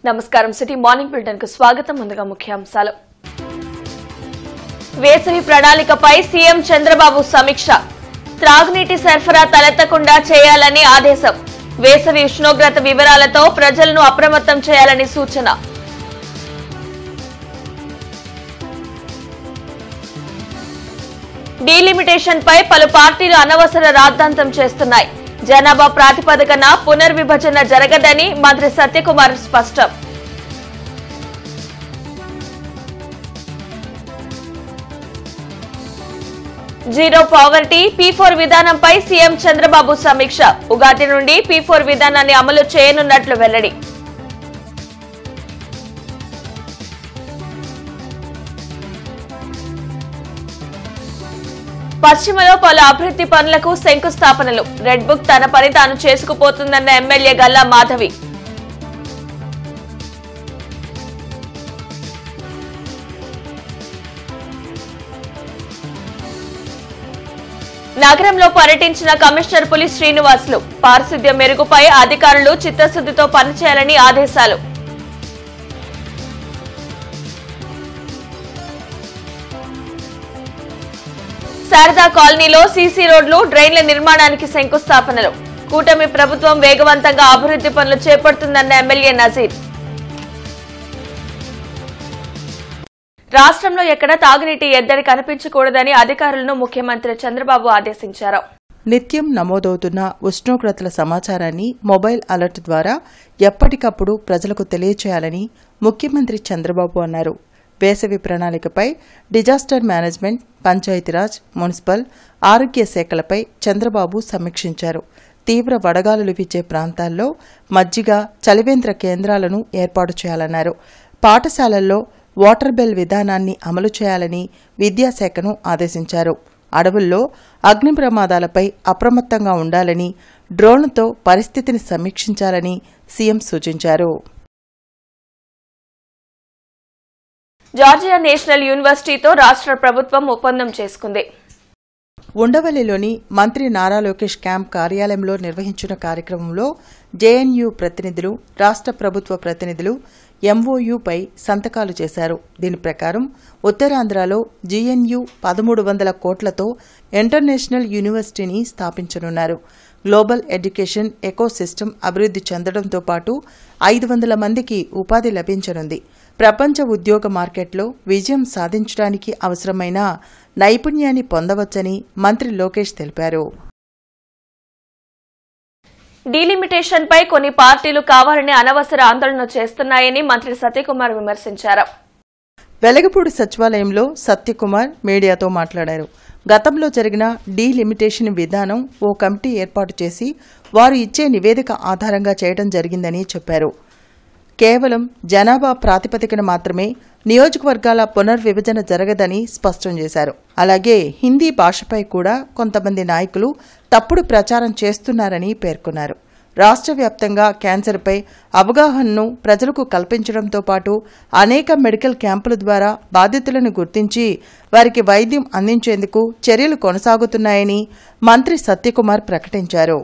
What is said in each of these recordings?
నమస్కారం city morning bulletin కు స్వాగతం. ముందుగా ముఖ్యాంశాలు. వేసవి ప్రణాళికపై సీఎం చంద్రబాబు సమీక్ష. త్రాగునీటి సరఫరా తలెత్తకుండా చేయాలని ఆదేశం. వేసవి ఉష్ణోగ్రత వివరాలతో ప్రజలను అప్రమత్తం చేయాలని సూచన. డీలిమిటేషన్ పై పలు పార్టీలు అనవసర రాద్ధాంతం చేస్తున్నాయి. జనాభా ప్రాతిపదికన పునర్విభజన జరగదని మంత్రి సత్యకుమార్ స్పష్టం. జీరో పావర్టీ P4 విధానంపై సీఎం చంద్రబాబు సమీక్ష. ఉగాది నుండి P4 విధానాన్ని అమలు చేయనున్నట్లు వెల్లడి. పశ్చిమలో పలు అభివృద్ధి పనులకు శంకుస్థాపనలు. రెడ్ బుక్ తన పని తాను చేసుకుపోతుందన్న ఎమ్మెల్యే గల్లా మాధవి. నగరంలో పర్యటించిన కమిషనర్ పులి శ్రీనివాసులు. పారిశుద్ధ్య మెరుగుపై అధికారులు చిత్తశుద్ధితో పనిచేయాలని ఆదేశాలు. శారదా కాలనీలో సీసీ రోడ్లు, డ్రైన్ల నిర్మాణానికి శంకుస్థాపనలు. కూటమి ప్రభుత్వం వేగవంతంగా అభివృద్ధి పనులు చేపడుతుందన్న ఎమ్మెల్యే నజీర్. రాష్ట్రంలో ఎక్కడ తాగునీటి ఎద్దడి కనిపించకూడదని అధికారులను ముఖ్యమంత్రి చంద్రబాబు ఆదేశించారు. నిత్యం నమోదవుతున్న ఉష్ణోగ్రతల సమాచారాన్ని మొబైల్ అలర్ట్ ద్వారా ఎప్పటికప్పుడు ప్రజలకు తెలియచేయాలని ముఖ్యమంత్రి చంద్రబాబు అన్నారు. వేసవి ప్రణాళికపై డిజాస్టర్ మేనేజ్మెంట్, పంచాయతీరాజ్, మున్సిపల్, ఆరోగ్య శాఖలపై చంద్రబాబు సమీక్షించారు. తీవ్ర వడగాలులు వీచే ప్రాంతాల్లో మజ్జిగ, చలివేంద్ర కేంద్రాలను ఏర్పాటు చేయాలన్నారు. పాఠశాలల్లో వాటర్ బెల్ విధానాన్ని అమలు చేయాలని విద్యాశాఖను ఆదేశించారు. అడవుల్లో అగ్ని ప్రమాదాలపై అప్రమత్తంగా ఉండాలని, డ్రోన్లతో పరిస్థితిని సమీక్షించాలని సీఎం సూచించారు. జార్జియా నేషనల్ యూనివర్సిటీతో రాష్ట్ర ప్రభుత్వం ఒప్పందం చేసుకుంది. ఉండవల్లిలోని మంత్రి నారా లోకేష్ క్యాంప్ కార్యాలయంలో నిర్వహించిన కార్యక్రమంలో జేఎన్యూ ప్రతినిధులు, రాష్ట్ర ప్రభుత్వ ప్రతినిధులు ఎంఓయూపై సంతకాలు చేశారు. దీని ప్రకారం ఉత్తరాంధ్రలో జీఎన్యూ 1300 కోట్లతో ఇంటర్నేషనల్ యూనివర్సిటీని స్థాపించనున్నారు. గ్లోబల్ ఎడ్యుకేషన్ ఎకోసిస్టమ్ అభివృద్ధి చెందడంతో పాటు 500 మందికి ఉపాధి లభించనుంది. ప్రపంచ ఉద్యోగ మార్కెట్లో విజయం సాధించడానికి అవసరమైన నైపుణ్యాన్ని పొందవచ్చని మంత్రి లోకేష్ తెలిపారు. డీలిమిటేషన్ పై కొన్ని పార్టీలు కావాలని అనవసర ఆందోళన చేస్తున్నాయని మంత్రి సత్యకుమార్ విమర్శించారు. వెలగపూడి సచివాలయంలో సత్యకుమార్ మీడియాతో మాట్లాడారు. గతంలో జరిగిన డీలిమిటేషన్ విధానం ఓ కమిటీ ఏర్పాటు చేసి వారు ఇచ్చే నివేదిక ఆధారంగా చేయడం జరిగిందని చెప్పారు. కేవలం జనాభా ప్రాతిపదికన మాత్రమే నియోజకవర్గాల పునర్విభజన జరగదని స్పష్టం చేశారు. అలాగే హిందీ భాషపై కూడా కొంతమంది నాయకులు తప్పుడు ప్రచారం చేస్తున్నారని పేర్కొన్నారు. రాష్ట్ర వ్యాప్తంగా క్యాన్సర్పై అవగాహనను ప్రజలకు కల్పించడంతో పాటు అనేక మెడికల్ క్యాంపుల ద్వారా బాధితులను గుర్తించి వారికి వైద్యం అందించేందుకు చర్యలు కొనసాగుతున్నాయని మంత్రి సత్యకుమార్ ప్రకటించారు.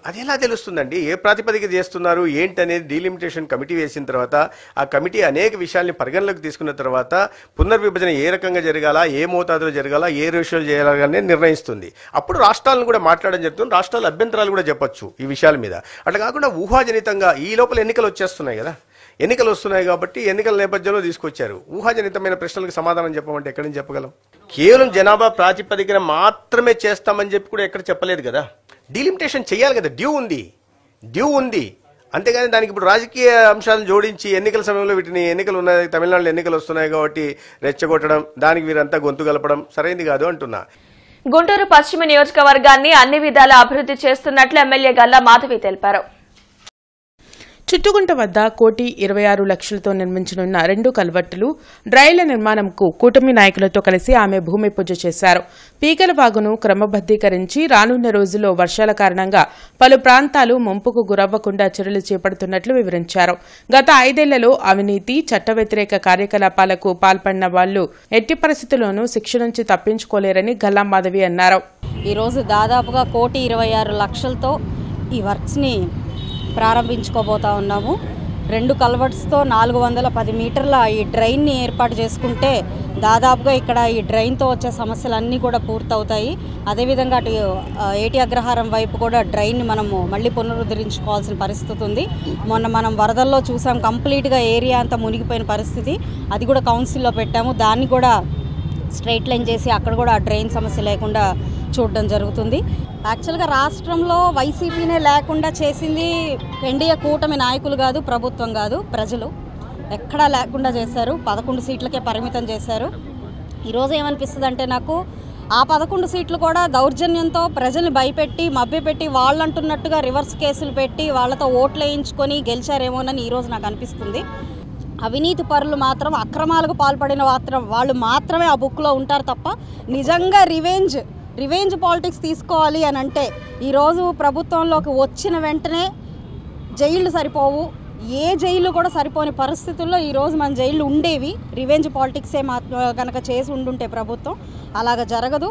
అది ఎలా తెలుస్తుందండి? ఏ ప్రాతిపదిక చేస్తున్నారు ఏంటనేది డీలిమిటేషన్ కమిటీ వేసిన తర్వాత ఆ కమిటీ అనేక విషయాల్ని పరిగణలోకి తీసుకున్న తర్వాత పునర్విభజన ఏ రకంగా జరగాల, ఏ మోతాదులో జరగాల, ఏ రేషియోలు చేయాలనే నిర్ణయిస్తుంది. అప్పుడు రాష్ట్రాలను కూడా మాట్లాడడం జరుగుతుంది. రాష్ట్రాల అభ్యంతరాలు కూడా చెప్పొచ్చు ఈ విషయాల మీద. అట్లా కాకుండా ఊహాజనితంగా ఈ లోపల ఎన్నికలు వచ్చేస్తున్నాయి కదా, ఎన్నికలు వస్తున్నాయి కాబట్టి ఎన్నికల నేపథ్యంలో తీసుకొచ్చారు. ఊహాజనితమైన ప్రశ్నలకు సమాధానం చెప్పమంటే ఎక్కడి నుంచి చెప్పగలం? కేవలం జనాభా ప్రాతిపదికన మాత్రమే చేస్తామని చెప్పి కూడా ఎక్కడ చెప్పలేదు కదా. డీలిమిటేషన్ చేయాలి కదా, డ్యూ ఉంది అంతేగాని దానికి ఇప్పుడు రాజకీయ అంశాలను జోడించి ఎన్నికల సమయంలో వీటిని ఎన్నికలు ఉన్నాయి, తమిళనాడులో ఎన్నికలు వస్తున్నాయి కాబట్టి రెచ్చగొట్టడం, దానికి వీరంతా గొంతు కలపడం సరైనది కాదు అంటున్నా. గుంటూరు పశ్చిమ నియోజకవర్గాన్ని అన్ని విధాలా అభివృద్ధి చేస్తున్నట్లు ఎమ్మెల్యే గల్లా మాధవి తెలిపారు. చుట్టుగుంట వద్ద 1,26,00,000తో నిర్మించనున్న 2 కల్వర్టులు, డ్రైన్ల నిర్మాణంకు కూటమి నాయకులతో కలిసి ఆమె భూమి పూజ చేశారు. పీకల వాగును క్రమబద్దీకరించి రానున్న రోజుల్లో వర్షాల కారణంగా పలు ప్రాంతాలు ముంపుకు గురవ్వకుండా చర్యలు చేపడుతున్నట్లు వివరించారు. గత 5 ఏళ్లలో అవినీతి, చట్ట వ్యతిరేక కార్యకలాపాలకు పాల్పడిన వాళ్లు ఎట్టి పరిస్థితుల్లోనూ శిక్ష నుంచి తప్పించుకోలేరని గల్లా మాధవి అన్నారు. ఈ రోజు దాదాపుగా 1,26,00,000తో ఈ వర్క్స్ని ప్రారంభించుకోబోతా ఉన్నాము. 2 కల్వర్ట్స్తో 410 మీటర్ల ఈ డ్రైన్ని ఏర్పాటు చేసుకుంటే దాదాపుగా ఇక్కడ ఈ డ్రైన్తో వచ్చే సమస్యలన్నీ కూడా పూర్తవుతాయి. అదేవిధంగా అటు ఏటి అగ్రహారం వైపు కూడా డ్రైన్ని మనము మళ్ళీ పునరుద్ధరించుకోవాల్సిన పరిస్థితి ఉంది. మొన్న మనం వరదల్లో చూసాం, కంప్లీట్గా ఏరియా అంతా మునిగిపోయిన పరిస్థితి. అది కూడా కౌన్సిల్లో పెట్టాము. దాన్ని కూడా స్ట్రైట్ లైన్ చేసి అక్కడ కూడా ఆ డ్రైన్ సమస్య లేకుండా చూడడం జరుగుతుంది. యాక్చువల్గా రాష్ట్రంలో వైసీపీనే లేకుండా చేసింది ఎన్డీఏ కూటమి నాయకులు కాదు, ప్రభుత్వం కాదు, ప్రజలు. ఎక్కడా లేకుండా చేశారు. 11 సీట్లకే పరిమితం చేశారు. ఈరోజు ఏమనిపిస్తుంది అంటే నాకు ఆ 11 సీట్లు కూడా దౌర్జన్యంతో ప్రజల్ని భయపెట్టి మభ్యపెట్టి వాళ్ళు అంటున్నట్టుగా రివర్స్ కేసులు పెట్టి వాళ్ళతో ఓట్లు వేయించుకొని గెలిచారేమోనని ఈరోజు నాకు అనిపిస్తుంది. అవినీతి పరులు మాత్రం, అక్రమాలకు పాల్పడిన వాళ్ళు మాత్రమే ఆ బుక్లో ఉంటారు తప్ప నిజంగా రివెంజ్ పాలిటిక్స్ తీసుకోవాలి అని అంటే ఈరోజు ప్రభుత్వంలోకి వచ్చిన వెంటనే జైళ్ళు సరిపోవు. ఏ జైలు కూడా సరిపోని పరిస్థితుల్లో ఈరోజు మన జైళ్ళు ఉండేవి. రివెంజ్ పాలిటిక్సే కనుక చేసి ఉండుంటే ప్రభుత్వం అలాగ జరగదు.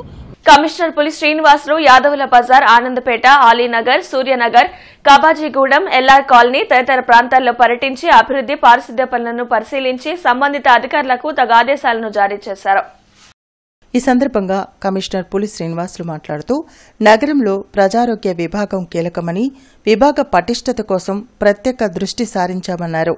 కమిషనర్ పులి శ్రీనివాసులు యాదవుల బజార్, ఆనందపేట, ఆలీనగర్, సూర్యనగర్, కబాజీగూడెం, ఎల్ఆర్ కాలనీ తదితర ప్రాంతాల్లో పర్యటించి అభివృద్ది, పారిశుద్ధ్య పనులను పరిశీలించి సంబంధిత అధికారులకు తగు ఆదేశాలను జారీ చేశారు. ఈ సందర్భంగా కమిషనర్ పులి శ్రీనివాసులు మాట్లాడుతూ నగరంలో ప్రజారోగ్య విభాగం కీలకమని, విభాగ పటిష్టత కోసం ప్రత్యేక దృష్టి సారించామన్నారు.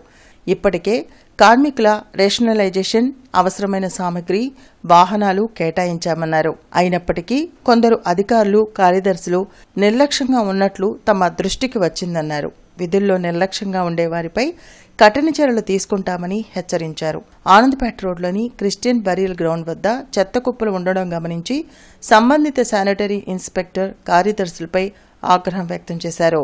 ఇప్పటికే కార్మికుల రేషనలైజేషన్, అవసరమైన సామగ్రి, వాహనాలు కేటాయించామన్నారు. అయినప్పటికీ కొందరు అధికారులు, కార్యదర్శులు నిర్లక్ష్యంగా ఉన్నట్లు తమ దృష్టికి వచ్చిందన్నారు. విధుల్లో నిర్లక్ష్యంగా ఉండేవారిపై కఠిన చర్యలు తీసుకుంటామని హెచ్చరించారు. ఆనందపేట రోడ్లోని క్రిస్టియన్ బరియల్ గ్రౌండ్ వద్ద చెత్త కుప్పలు ఉండడం గమనించి సంబంధిత శానిటరీ ఇన్స్పెక్టర్, కార్యదర్శులపై ఆగ్రహం వ్యక్తం చేశారు.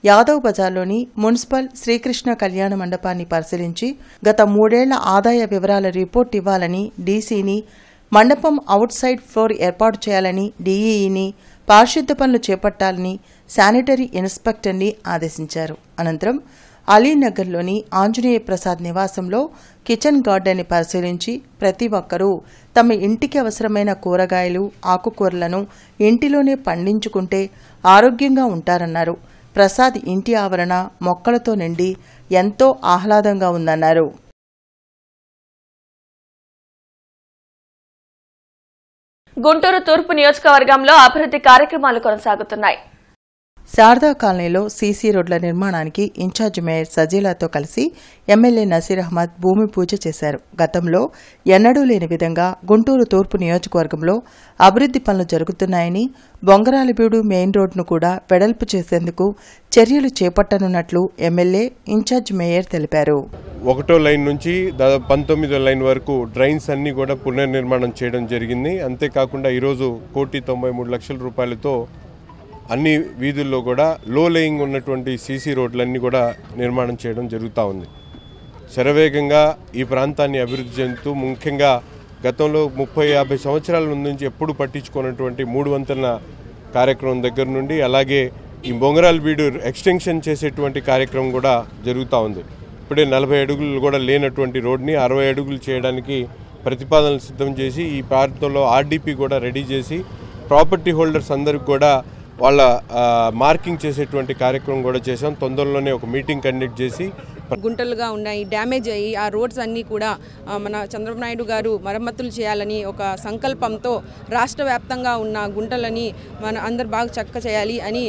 యాదవ్ బజార్లోని మున్సిపల్ శ్రీకృష్ణ కళ్యాణ మండపాన్ని పరిశీలించి గత 3 ఏళ్ల ఆదాయ వివరాల రిపోర్ట్ ఇవ్వాలని డీసీని, మండపం అవుట్ సైడ్ ఫ్లోర్ ఏర్పాటు చేయాలని డీఈని, పారిశుద్ధ్య పనులు చేపట్టాలని శానిటరీ ఇన్స్పెక్టర్ని ఆదేశించారు. అనంతరం అలీనగర్లోని ఆంజనేయ ప్రసాద్ నివాసంలో కిచెన్ గార్డెన్ని పరిశీలించి ప్రతి ఒక్కరూ తమ ఇంటికి అవసరమైన కూరగాయలు, ఆకుకూరలను ఇంటిలోనే పండించుకుంటే ఆరోగ్యంగా ఉంటారన్నారు. ప్రసాద్ ఇంటి ఆవరణ మొక్కలతో నిండి ఎంతో ఆహ్లాదంగా ఉందన్నారు. గుంటూరు తూర్పు నియోజకవర్గంలో అభివృద్ది కార్యక్రమాలు కొనసాగుతున్నాయి. శారదా కాలనీలో సీసీ రోడ్ల నిర్మాణానికి ఇన్ఛార్జ్ మేయర్ సజీలాతో కలిసి ఎమ్మెల్యే నసీర్ అహ్మద్ భూమి పూజ చేశారు. గతంలో ఎన్నడూ లేని విధంగా గుంటూరు తూర్పు నియోజకవర్గంలో అభివృద్ది పనులు జరుగుతున్నాయని, బొంగరాలబీడు మెయిన్ రోడ్ను కూడా వెడల్పు చేసేందుకు చర్యలు చేపట్టనున్నట్లు ఎమ్మెల్యే, ఇన్ఛార్జ్ మేయర్ తెలిపారు. 1వ లైన్ నుంచి 19వ లైన్ వరకు డ్రైన్స్ అన్ని కూడా పునర్నిర్మాణం చేయడం జరిగింది. అంతేకాకుండా ఈరోజు 1,93,00,000 రూపాయలతో అన్ని వీధుల్లో కూడా లో లేయింగ్ ఉన్నటువంటి సీసీ రోడ్లన్నీ కూడా నిర్మాణం చేయడం జరుగుతూ ఉంది. శరవేగంగా ఈ ప్రాంతాన్ని అభివృద్ధి చెందుతూ, ముఖ్యంగా గతంలో 30-50 సంవత్సరాల నుంచి ఎప్పుడు పట్టించుకున్నటువంటి 3 వంతెన కార్యక్రమం దగ్గర నుండి అలాగే ఈ బొంగరాలబీడు ఎక్స్టెన్షన్ చేసేటువంటి కార్యక్రమం కూడా జరుగుతూ ఉంది. ఇప్పుడే 40 అడుగులు కూడా లేనటువంటి రోడ్ని 60 అడుగులు చేయడానికి ప్రతిపాదనలు సిద్ధం చేసి ఈ ప్రాంతంలో ఆర్డీపీ కూడా రెడీ చేసి ప్రాపర్టీ హోల్డర్స్ అందరికి కూడా వాళ్ళ మార్కింగ్ చేసేటువంటి కార్యక్రమం కూడా చేసాం. తొందరలోనే ఒక మీటింగ్ కండక్ట్ చేసి గుంటలుగా ఉన్నాయి, డ్యామేజ్ అయ్యి ఆ రోడ్స్ అన్నీ కూడా మన చంద్రబాబు నాయుడు గారు మరమ్మతులు చేయాలని ఒక సంకల్పంతో రాష్ట్ర వ్యాప్తంగా ఉన్న గుంటలని మన అందరు బాగా చక్క చేయాలి అని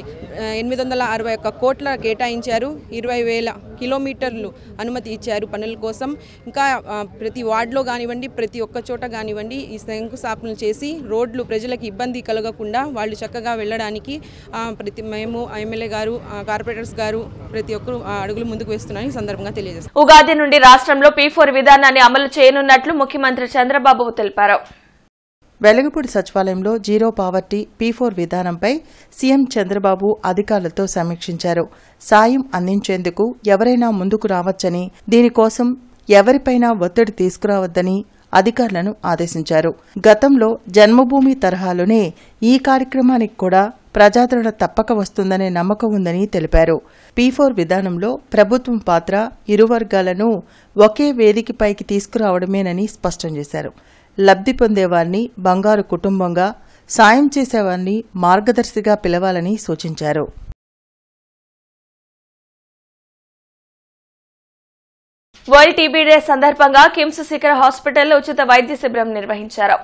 861 కోట్ల కేటాయించారు. 20,000 కిలోమీటర్లు అనుమతి ఇచ్చారు పనుల కోసం. ఇంకా ప్రతి వార్డులో కానివ్వండి, ప్రతి ఒక్క చోట కానివ్వండి ఈ శంకుస్థాపనలు చేసి రోడ్లు ప్రజలకు ఇబ్బంది కలగకుండా వాళ్ళు చక్కగా వెళ్ళడానికి మేము ఎమ్మెల్యే గారు, కార్పొరేటర్స్ గారు ప్రతి ఒక్కరు అడుగులు ముందుకు వేస్తున్నారని సందర్భంగా తెలియజేస్తారు. ఉగాది నుండి రాష్ట్రంలో P4 విధానాన్ని అమలు చేయనున్నట్లు ముఖ్యమంత్రి చంద్రబాబు తెలిపారు. వెలగపూడి సచివాలయంలో జీరో పావర్టీ P4 విధానంపై సీఎం చంద్రబాబు అధికారులతో సమీక్షించారు. సాయం అందించేందుకు ఎవరైనా ముందుకు రావచ్చని, దీనికోసం ఎవరిపైనా ఒత్తిడి తీసుకురావద్దని అధికారులను ఆదేశించారు. గతంలో జన్మభూమి తరహాలోనే ఈ కార్యక్రమానికి కూడా ప్రజాదరణ తప్పక వస్తుందనే నమ్మకం ఉందని తెలిపారు. P4 విధానంలో ప్రభుత్వం పాత్ర ఇరు వర్గాలను ఒకే వేదికపైకి తీసుకురావడమేనని స్పష్టం చేశారు. లబ్ధి పొందేవారిని బంగారు కుటుంబంగా, సాయం చేసేవారిని మార్గదర్శిగా పిలవాలని సూచించారు. వరల్డ్ టీబీ డే సందర్భంగా కిమ్స్ శిఖర్ హాస్పిటల్లో ఉచిత వైద్య శిబిరం నిర్వహించారు.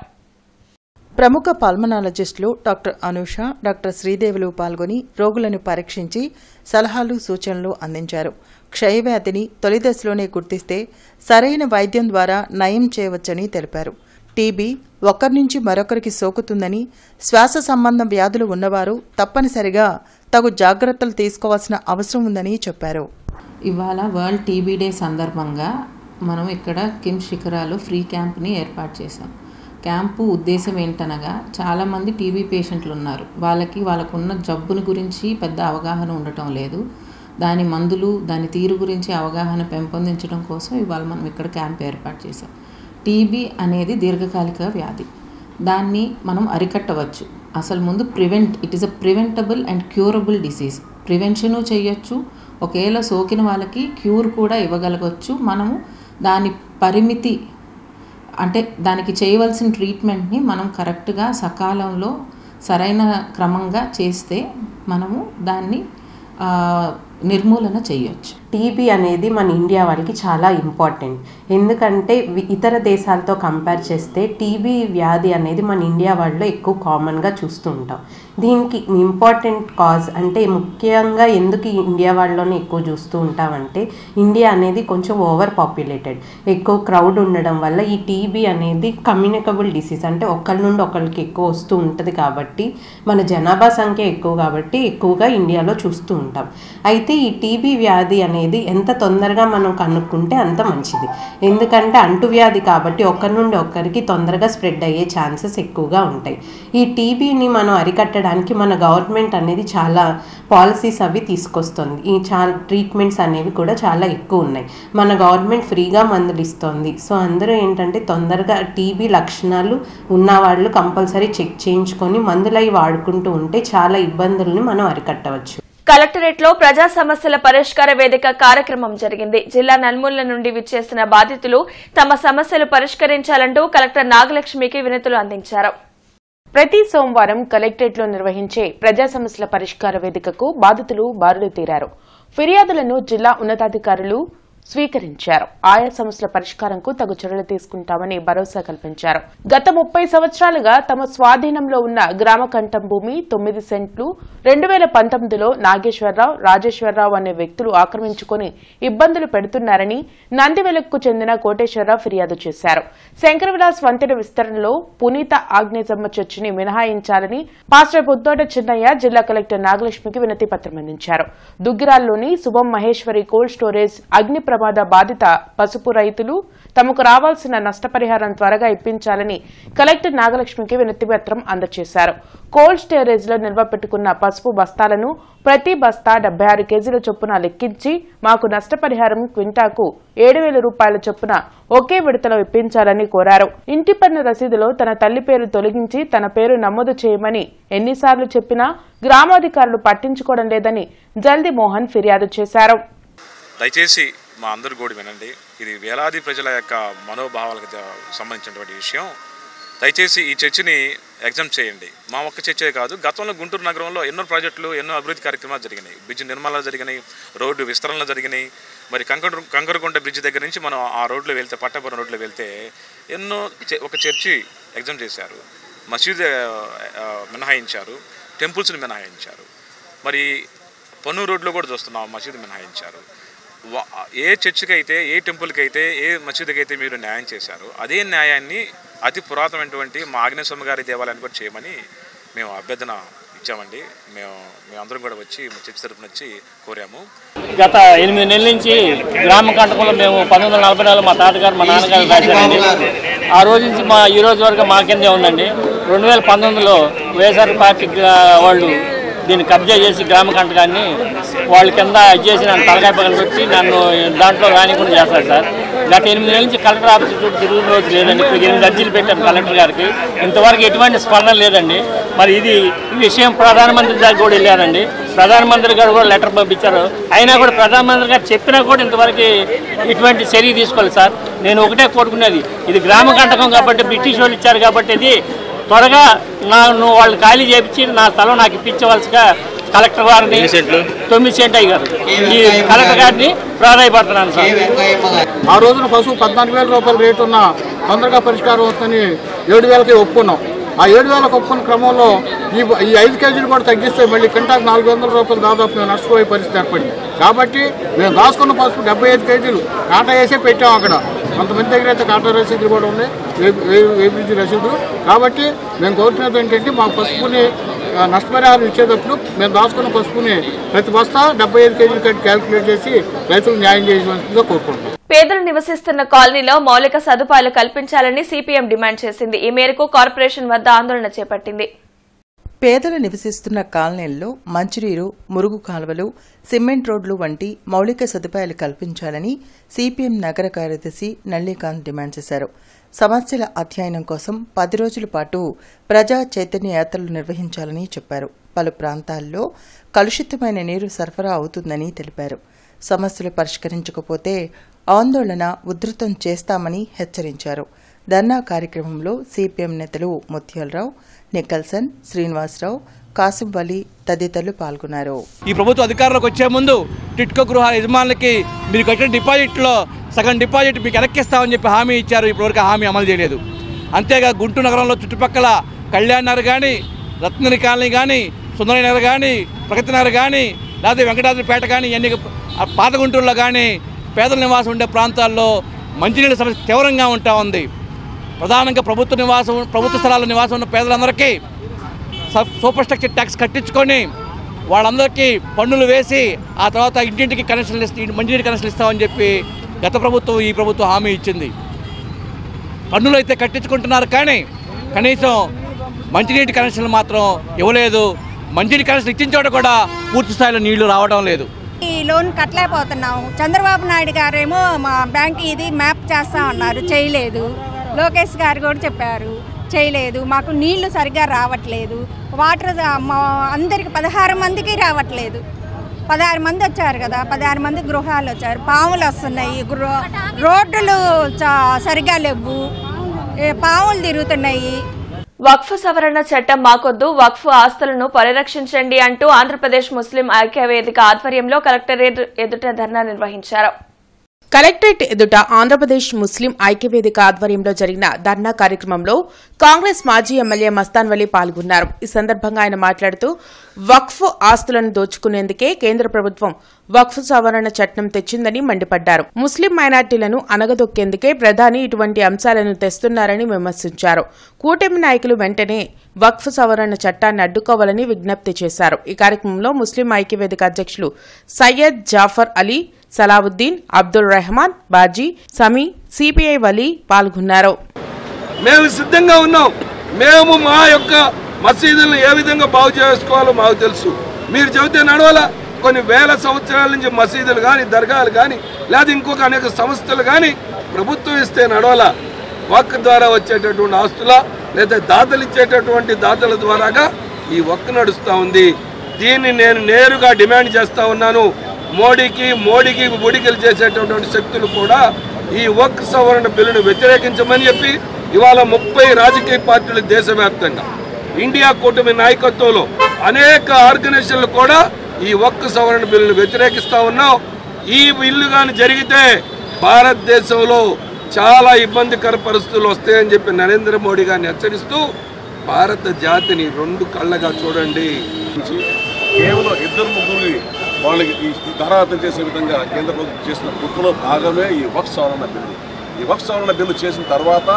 ప్రముఖ పల్మనాలజిస్టులు డాక్టర్ అనూష, డాక్టర్ శ్రీదేవులు పాల్గొని రోగులను పరీక్షించి సలహాలు, సూచనలు అందించారు. క్షయవ్యాధిని తొలి దశలోనే గుర్తిస్తే సరైన వైద్యం ద్వారా నయం చేయవచ్చని తెలిపారు. టీబీ ఒకరి నుంచి మరొకరికి సోకుతుందని, శ్వాస సంబంధ వ్యాధులు ఉన్నవారు తప్పనిసరిగా తగు జాగ్రత్తలు తీసుకోవాల్సిన అవసరం ఉందని చెప్పారు. ఇవాళ వరల్డ్ టీబీ డే సందర్భంగా మనం ఇక్కడ కిమ్స్ శిఖరాలో ఫ్రీ క్యాంప్ని ఏర్పాటు చేశాం. క్యాంపు ఉద్దేశం ఏంటనగా చాలామంది టీబీ పేషెంట్లు ఉన్నారు. వాళ్ళకున్న జబ్బుని గురించి పెద్ద అవగాహన ఉండటం లేదు. దాని మందులు, దాని తీరు గురించి అవగాహన పెంపొందించడం కోసం ఇవాళ మనం ఇక్కడ క్యాంప్ ఏర్పాటు చేశాం. టీబీ అనేది దీర్ఘకాలిక వ్యాధి. దాన్ని మనం అరికట్టవచ్చు. అసలు ముందు it is a preventable and curable disease. Prevention చేయొచ్చు, ఒకవేళ సోకిన వాళ్ళకి క్యూర్ కూడా ఇవ్వగలగవచ్చు. మనము దాని పరిమితి అంటే దానికి చేయవలసిన ట్రీట్మెంట్ని మనం కరెక్ట్గా సకాలంలో సరైన క్రమంగా చేస్తే మనము దాన్ని నిర్మూలన చేయొచ్చు. టీబీ అనేది మన ఇండియా వాళ్ళకి చాలా ఇంపార్టెంట్. ఎందుకంటే ఇతర దేశాలతో కంపేర్ చేస్తే టీబీ వ్యాధి అనేది మన ఇండియా వాళ్ళలో ఎక్కువ కామన్గా చూస్తూ ఉంటాం. దీనికి ఇంపార్టెంట్ కాజ్ అంటే ముఖ్యంగా ఎందుకు ఇండియా వాళ్ళలోనే ఎక్కువ చూస్తూ ఉంటామంటే ఇండియా అనేది కొంచెం ఓవర్ పాపులేటెడ్, ఎక్కువ క్రౌడ్ ఉండడం వల్ల ఈ టీబీ అనేది కమ్యూనికబుల్ డిసీజ్, అంటే ఒకరి నుండి ఒకరికి ఎక్కువ వస్తూ ఉంటుంది. కాబట్టి మన జనాభా సంఖ్య ఎక్కువ కాబట్టి ఎక్కువగా ఇండియాలో చూస్తూ ఉంటాం. అయితే ఈ టీబీ వ్యాధి అనేది ఎంత తొందరగా మనం కనుక్కుంటే అంత మంచిది. ఎందుకంటే అంటువ్యాధి కాబట్టి ఒకరి నుండి ఒకరికి తొందరగా స్ప్రెడ్ అయ్యే ఛాన్సెస్ ఎక్కువగా ఉంటాయి. ఈ టీబీని మనం అరికట్టడానికి మన గవర్నమెంట్ అనేది చాలా పాలసీస్ అవి తీసుకొస్తుంది. ఈ ట్రీట్మెంట్స్ అనేవి కూడా చాలా ఎక్కువ ఉన్నాయి. మన గవర్నమెంట్ ఫ్రీగా మందులు ఇస్తుంది. సో అందరూ ఏంటంటే తొందరగా టీబీ లక్షణాలు ఉన్నవాళ్ళు కంపల్సరీ చెక్ చేయించుకొని మందులై వాడుకుంటూ ఉంటే చాలా ఇబ్బందుల్ని మనం అరికట్టవచ్చు. కలెక్టరేట్ లో ప్రజా సమస్యల పరిష్కార వేదిక కార్యక్రమం జరిగింది. జిల్లా నలుమూలల నుండి విచ్చేసిన బాధితులు తమ సమస్యలు పరిష్కరించాలంటూ కలెక్టర్ నాగలక్ష్మికి వినతులు అందించారు. ప్రతి సోమవారం కలెక్టరేట్లో నిర్వహించే ప్రజా సమస్యల పరిష్కార వేదికకు బాధితులు బారులు తీరారు. ఫిర్యాదులను జిల్లా ఉన్నతాధికారులు స్వీకరించారు. ఆయా సమస్యల పరిష్కారంకు తగు చర్యలు తీసుకుంటామని భరోసా కల్పించారు. గత 30 సంవత్సరాలుగా తమ స్వాధీనంలో ఉన్న గ్రామ కంఠం భూమి 9 సెంట్లు 2019లో నాగేశ్వరరావు, రాజేశ్వరరావు అనే వ్యక్తులు ఆక్రమించుకుని ఇబ్బందులు పెడుతున్నారని నందివెలుగుకు చెందిన కోటేశ్వరరావు ఫిర్యాదు చేశారు. శంకర విలాస్ వంతెన విస్తరణలో పునీత ఆగ్నేయమ్మ చర్చిని మినహాయించాలని పాస్టర్ బుద్దోట చిన్నయ్య జిల్లా కలెక్టర్ నాగలక్ష్మికి వినతి పత్రం అందించారు. దుగ్గిరాల్లోని శుభం మహేశ్వరి కోల్డ్ స్టోరేజ్ అగ్ని ప్రమాద బాధిత పసుపు రైతులు తమకు రావాల్సిన నష్టపరిహారం త్వరగా ఇప్పించాలని కలెక్టర్ నాగలక్ష్మికి వినతి పత్రం అందజేశారు. కోల్డ్ స్టోరేజ్ లో నిల్వ పెట్టుకున్న పసుపు బస్తాలను ప్రతి బస్తా 76 కేజీల చొప్పున లెక్కించి మాకు నష్టపరిహారం క్వింటాకు 7,000 రూపాయల చొప్పున ఒకే విడతలో ఇప్పించాలని కోరారు. ఇంటి పన్ను రసీదులో తన తల్లి పేరు తొలగించి తన పేరు నమోదు చేయమని ఎన్నిసార్లు చెప్పినా గ్రామాధికారులు పట్టించుకోవడం లేదని జల్ది మోహన్ ఫిర్యాదు చేశారు. దయచేసి మా అందరు కూడా వినండి. ఇది వేలాది ప్రజల యొక్క మనోభావాలకు సంబంధించినటువంటి విషయం. దయచేసి ఈ చర్చిని ఎగ్జామ్ చేయండి. మా ఒక్క చర్చే కాదు, గతంలో గుంటూరు నగరంలో ఎన్నో ప్రాజెక్టులు, ఎన్నో అభివృద్ధి కార్యక్రమాలు జరిగినాయి. బ్రిడ్జ్ నిర్మాణాలు జరిగినాయి, రోడ్డు విస్తరణలు జరిగినాయి. మరి కంకరగుంట బ్రిడ్జ్ దగ్గర నుంచి మనం ఆ రోడ్లో వెళ్తే, పట్టాపురం రోడ్లో వెళ్తే ఒక చర్చి ఎగ్జామ్ చేశారు, మసీదు మినహాయించారు, టెంపుల్స్ని మినహాయించారు. మరి పన్ను రోడ్లో కూడా చూస్తున్నాం, మసీదు మినహాయించారు. ఏ చర్చికి అయితే, ఏ టెంపుల్కి అయితే, ఏ మసీదుకి అయితే మీరు న్యాయం చేశారు, అదే న్యాయాన్ని అతి పురాతనమైనటువంటి మా ఆగ్నేయస్వామి గారి దేవాలయాన్ని కూడా చేయమని మేము అభ్యర్థన ఇచ్చామండి. మేమందరం కూడా వచ్చి చర్చి తరఫున వచ్చి కోరాము. గత 8 నెలల నుంచి గ్రామ కంటకంలో మేము 1944 మా తాతగారు, మా నాన్నగారు రాశారండి. ఆ రోజు నుంచి ఈ రోజు వరకు మా కిందే ఉందండి. 2019లో వైఎస్ఆర్ పార్టీ వాళ్ళు దీన్ని కబ్జా చేసి గ్రామ కంటకాన్ని వాళ్ళ కింద చేసి నన్ను తలకాయ పగలు పెట్టి నన్ను దాంట్లో రానికుండా చేస్తారు సార్. గత 8 నెలల నుంచి కలెక్టర్ ఆఫీస్ చుట్టూ తిరుగుతున్న రోజు లేదండి. ఇప్పుడు 8 అర్జీలు పెట్టాను కలెక్టర్ గారికి, ఇంతవరకు ఎటువంటి స్పందన లేదండి. మరి ఈ విషయం ప్రధానమంత్రి దగ్గర కూడా వెళ్ళారండి. ప్రధానమంత్రి గారు కూడా లెటర్ పంపించారు. అయినా కూడా ప్రధానమంత్రి గారు చెప్పినా కూడా ఇంతవరకు ఇటువంటి చర్య తీసుకోవాలి సార్. నేను ఒకటే కోరుకునేది, ఇది గ్రామ కంటకం కాబట్టి, బ్రిటిష్ వాళ్ళు ఇచ్చారు కాబట్టి ఇది త్వరగా నువ్వు వాళ్ళు ఖాళీ చేయించి నా స్థలం నాకు ఇప్పించవలసిగా కలెక్టర్ గారిని 9 సెంట్ అయ్యారు ఈ కలెక్టర్ గారిని ప్రాధాయపడుతున్నాను సార్. ఆ రోజున పశువు 14,000 రూపాయల రేటు ఉన్న తొందరగా పరిష్కారం అవుతుందని 7,000కి ఒప్పుకున్నాం. ఆ 7,000కి ఒప్పుకున్న క్రమంలో ఈ 5 కేజీలు కూడా తగ్గిస్తే మళ్ళీ కింటాకు 400 రూపాయలు దాదాపు మేము నష్టపోయే పరిస్థితి ఏర్పడింది. కాబట్టి మేము దాచుకున్న పసుపు 75 కేజీలు కాటా వేసే పెట్టాం. అక్కడ కొంతమంది దగ్గర అయితే కాటా రసీదులు కూడా ఉన్నాయి, ఏబీజీ రసీదులు. కాబట్టి మేము కోరుతున్నది ఏంటంటే మా పసుపుని నష్టపరిహారం ఇచ్చేటప్పుడు మేము దాచుకున్న పసుపుని ప్రతి బస్తా 75 కేజీలు కట్టి క్యాల్కులేట్ చేసి రైతులకు న్యాయం చేయవలసిందిగా కోరుకుంటున్నాం. పేదలు నివసిస్తున్న కాలనీలో మౌలిక సదుపాయాలు కల్పించాలని సిపిఎం డిమాండ్ చేసింది. ఈ మేరకు కార్పొరేషన్ వద్ద ఆందోళన చేపట్టింది. పేదలు నివసిస్తున్న కాలనీల్లో మంచినీరు, మురుగు కాలువలు, సిమెంట్ రోడ్లు వంటి మౌలిక సదుపాయాలు కల్పించాలని సిపిఎం నగర కార్యదర్శి నల్లికాంత్ డిమాండ్ చేశారు. సమస్యల అధ్యయనం కోసం 10 రోజుల పాటు ప్రజా చైతన్య యాత్రలు నిర్వహించాలని చెప్పారు. పలు ప్రాంతాల్లో కలుషితమైన నీరు సరఫరా అవుతుందని తెలిపారు. సమస్యలు పరిష్కరించకపోతే ఆందోళన ఉధృతం చేస్తామని హెచ్చరించారు. ధర్నా కార్యక్రమంలో సిపిఎం నేతలు ముత్యాలరావు, నికల్సన్, శ్రీనివాసరావు, కాసిం వలి తదితరులు పాల్గొన్నారు. ఈ ప్రభుత్వ అధికారంలోకి వచ్చే ముందు టిట్కో గృహ యజమానులకి మీరు కట్టిన డిపాజిట్లో సగం డిపాజిట్ మీకు వెనక్కిస్తామని చెప్పి హామీ ఇచ్చారు. ఇప్పటివరకు హామీ అమలు చేయలేదు. అంతేగా గుంటూరు నగరంలో చుట్టుపక్కల కళ్యాణ్ నగర్ కానీ, రత్నగిరి కాలనీ కానీ, సుందరయ్య నగర్ కానీ, ప్రగతి నగర్ కానీ, లేకపోతే వెంకటాద్రిపేట కానీ, ఇవన్నీ పాత గుంటూరులో కానీ పేదల నివాసం ఉండే ప్రాంతాల్లో మంచినీళ్ళ సమస్య తీవ్రంగా ఉంటా ఉంది. ప్రధానంగా ప్రభుత్వ స్థలాల నివాసం ఉన్న పేదలందరికీ సూపర్ స్ట్రక్చర్ ట్యాక్స్ కట్టించుకొని వాళ్ళందరికీ పన్నులు వేసి ఆ తర్వాత ఇంటింటికి కనెక్షన్లు మంచినీటి కనెక్షన్లు ఇస్తామని చెప్పి గత ప్రభుత్వం ఈ ప్రభుత్వం హామీ ఇచ్చింది. పన్నులు అయితే కట్టించుకుంటున్నారు కానీ కనీసం మంచినీటి కనెక్షన్లు మాత్రం ఇవ్వలేదు. మంచినీటి కనెక్షన్ ఇచ్చిన చోట కూడా పూర్తి స్థాయిలో నీళ్లు రావడం లేదు. ఈ లోన్ కట్టలేకపోతున్నాం. చంద్రబాబు నాయుడు గారేమో మా బ్యాంక్ ఇది మ్యాప్ చేస్తామన్నారు, చేయలేదు. లోకేష్ గారు కూడా చెప్పారు, చేయలేదు. మాకు నీళ్లు సరిగ్గా రావట్లేదు. వాటర్ అందరికి 16 మందికి రావట్లేదు. 16 మంది వచ్చారు కదా, 16 మంది గృహాలు వచ్చారు. పాములు వస్తున్నాయి, రోడ్లు సరిగా లేవు, పాములు తిరుగుతున్నాయి. వక్ఫ్ సవరణ చట్టం మాకొద్దు, వక్ఫ్ ఆస్తులను పరిరక్షించండి అంటూ ఆంధ్రప్రదేశ్ ముస్లిం ఐక్యవేదిక ఆధ్వర్యంలో కలెక్టరేట్ ఎదుట ధర్నా నిర్వహించారు. కలెక్టరేట్ ఎదుట ఆంధ్రప్రదేశ్ ముస్లిం ఐక్యవేదిక ఆధ్వర్యంలో జరిగిన ధర్నా కార్యక్రమంలో కాంగ్రెస్ మాజీ ఎమ్మెల్యే మస్తాన్ వలీ పాల్గొన్నారు. ఈ సందర్భంగా ఆయన మాట్లాడుతూ వక్ఫ్ ఆస్తులను దోచుకునేందుకే కేంద్ర ప్రభుత్వం వక్ఫ్ సవరణ చట్టం తెచ్చిందని మండిపడ్డారు. ముస్లిం మైనార్టీలను అనగదొక్కేందుకే ప్రధాని ఇటువంటి అంశాలను తెస్తున్నారని విమర్శించారు. కూటమి నాయకులు వెంటనే వక్ఫ్ సవరణ చట్టాన్ని అడ్డుకోవాలని విజ్ఞప్తి చేశారు. ఈ కార్యక్రమంలో ముస్లిం ఐక్యవేదిక అధ్యక్షులు సయ్యద్ జాఫర్ అలీ, సలావుద్దీన్, అబ్దుల్ రెహమాన్, బాజీ, సమీ, సిపిఐ వలీ పాల్గొన్నారు. మేము సిద్ధంగా ఉన్నాం. మేము మా యొక్క మసీదులను ఏ విధంగా బాగు చేసుకోవాలో మాకు తెలుసు. మీరు చెబితే నడవాలా. కొన్ని వేల సంవత్సరాల నుంచి మసీదులు కానీ, దర్గాలు కానీ, లేదా ఇంకొక అనేక సంస్థలు కానీ ప్రభుత్వం ఇస్తే నడవాలా. వక్ ద్వారా వచ్చేటటువంటి ఆస్తుల లేదా దాతలు ఇచ్చేటటువంటి దాతల ద్వారాగా ఈ వక్ నడుస్తూ ఉంది. దీన్ని నేను నేరుగా డిమాండ్ చేస్తూ ఉన్నాను. మోడీకి బుడికలు చేసేటటువంటి శక్తులు కూడా ఈ వక్ సవరణ బిల్లును వ్యతిరేకించమని చెప్పి ఇవాళ 30 రాజకీయ పార్టీలు దేశవ్యాప్తంగా ఇండియా కూటమి నాయకత్వంలో అనేక ఆర్గనైజేషన్లు కూడా ఈ వక్ సవరణ బిల్లును వ్యతిరేకిస్తూ ఉన్నాం. ఈ బిల్లు కానీ జరిగితే భారతదేశంలో చాలా ఇబ్బందికర పరిస్థితులు వస్తాయని చెప్పి నరేంద్ర మోడీ గారిని హెచ్చరిస్తూ భారత జాతిని 2 కళ్ళగా చూడండి. కేవలం 2-3 వాళ్ళకి ఈ ధారాతం చేసే విధంగా కేంద్ర ప్రభుత్వం చేసిన కృతిలో భాగమే ఈ వక్ఫ్ సవరణ బిల్లు. ఈ వక్ఫ్ సవరణ బిల్లు చేసిన తర్వాత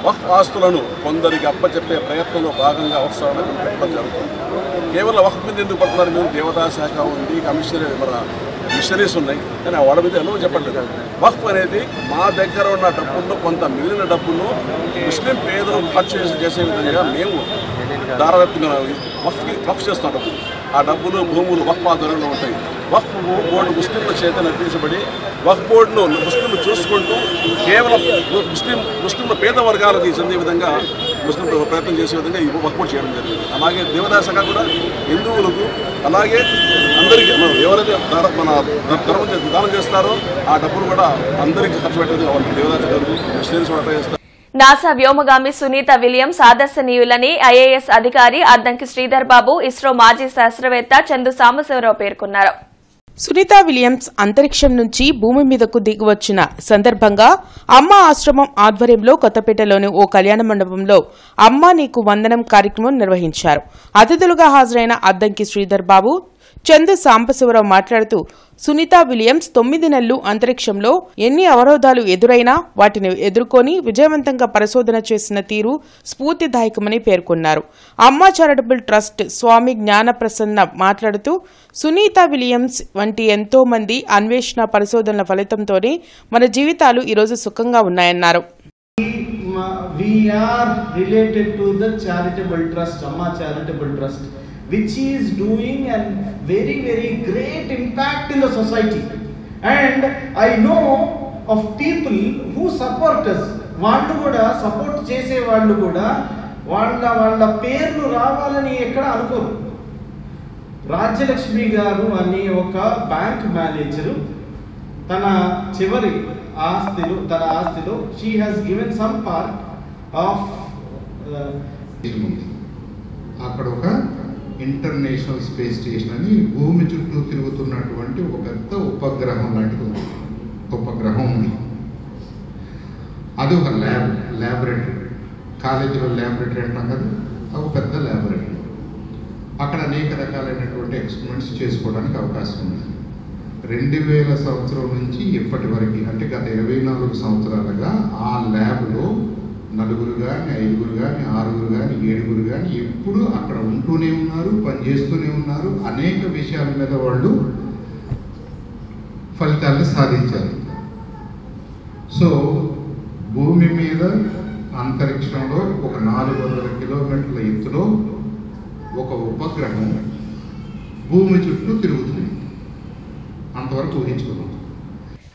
వక్ఫ్ ఆస్తులను కొందరికి అప్పచెప్పే ప్రయత్నంలో భాగంగా వక్ఫ్ సవరణ బిల్లు పెట్టడం జరుగుతుంది. కేవలం వక్ఫ్ మీద ఎందుకు పడుతున్నారు? మేము దేవతా శాఖ ఉంది, మిషనరీస్ ఉన్నాయి, కానీ వాళ్ళ మీద ఎలా చెప్పట్లేదు. వక్ఫ్ అనేది మా దగ్గర ఉన్న డబ్బుల్లో కొంత మిగిలిన డబ్బును ముస్లిం పేదలు ఖర్చు చేసే విధంగా మేము ధారాదత్తుగా వక్ఫ్ చేస్తున్న డబ్బులు, ఆ డబ్బులు భూములు వక్ఫ్ ఆధ్వర్యంలో ఉంటాయి. వక్ఫ్ బోర్డు ముస్లింల చేత నిర్మించబడి వక్ఫ్ బోర్డును ముస్లింలు చూసుకుంటూ కేవలం ముస్లింల పేద వర్గాలకు చెందే విధంగా ముస్లింలు ప్రయత్నం చేసే విధంగా ఈ వక్ఫ్ బోర్డు చేయడం జరిగింది. అలాగే దేవదాయ శాఖ కూడా హిందువులకు అలాగే అందరికీ ఎవరైతే దానం చేస్తారో ఆ డబ్బులు కూడా అందరికీ ఖర్చు పెట్టేది దేవదాయ శాఖ మిషనరీస్ కూడా చేస్తారు. నాసా వ్యోమగామి సునీత విలియమ్స్ ఆదర్శనీయులని ఐఏఎస్ అధికారి అద్దంకి శ్రీధర్ బాబు, ఇస్రో మాజీ శాస్త్రవేత్త చందు సాంబశివరావు పేర్కొన్నారు. సునీత విలియమ్స్ అంతరిక్షం నుంచి భూమి మీదకు దిగివచ్చిన సందర్భంగా అమ్మ ఆశ్రమం ఆధ్వర్యంలో కొత్తపేటలోని ఓ కళ్యాణ మండపంలో అమ్మ నీకు వందనం కార్యక్రమం నిర్వహించారు. అతిథులుగా హాజరైన అద్దంకి శ్రీధర్ బాబు, చందు సాంబశివరావు మాట్లాడుతూ సునీత విలియమ్స్ 9 నెలలు అంతరిక్షంలో ఎన్ని అవరోధాలు ఎదురైనా వాటిని ఎదుర్కొని విజయవంతంగా పరిశోధన చేసిన తీరు స్ఫూర్తిదాయకమని పేర్కొన్నారు. అమ్మ చారిటబుల్ ట్రస్ట్ స్వామి జ్ఞానప్రసన్న మాట్లాడుతూ సునీత విలియమ్స్ వంటి ఎంతో మంది అన్వేషణ పరిశోధనల ఫలితంతోనే మన జీవితాలు ఈరోజు సుఖంగా ఉన్నాయన్నారు. We are related to the charitable trust, Amma Charitable Trust, which is doing a very great impact in the society. And I know of people who support us. వాళ్ళు కూడా సపోర్ట్ చేసే వాళ్ళు కూడా వాళ్ళ పేర్లు రావాలని ఎక్కడ అనుకోరు. రాజ్యలక్ష్మి గారు అనే ఒక బ్యాంక్ మేనేజరు తన చివరి ఆస్తిలో she has given some part of అక్కడ ఒక ఇంటర్నేషనల్ స్పేస్ స్టేషన్ అని భూమి చుట్టూ తిరుగుతున్నటువంటి ఒక పెద్ద ఉపగ్రహం లాంటిది ఉంది. ఉపగ్రహం ఉంది. అది ఒక ల్యాబొరేటరీ. కాలేజీలో ల్యాబొరేటరీ అంటాం కదా, అది ఒక పెద్ద ల్యాబొరేటరీ. అక్కడ అనేక రకాలైనటువంటి ఎక్స్పెరిమెంట్స్ చేసుకోవడానికి అవకాశం ఉంది. 2000 సంవత్సరం నుంచి ఇప్పటి వరకు, అంటే గత 24 సంవత్సరాలుగా ఆ ల్యాబ్లో 4 కానీ 5 కానీ 6 కానీ 7 కానీ ఎప్పుడు అక్కడ ఉంటూనే ఉన్నారు, పనిచేస్తూనే ఉన్నారు. అనేక విషయాల మీద వాళ్ళు ఫలితాలను సాధించారు. సో భూమి మీద అంతరిక్షంలో ఒక 400 కిలోమీటర్ల ఎత్తులో ఒక ఉపగ్రహం భూమి చుట్టూ తిరుగుతుంది. అంతవరకు ఊహించుకున్నాం.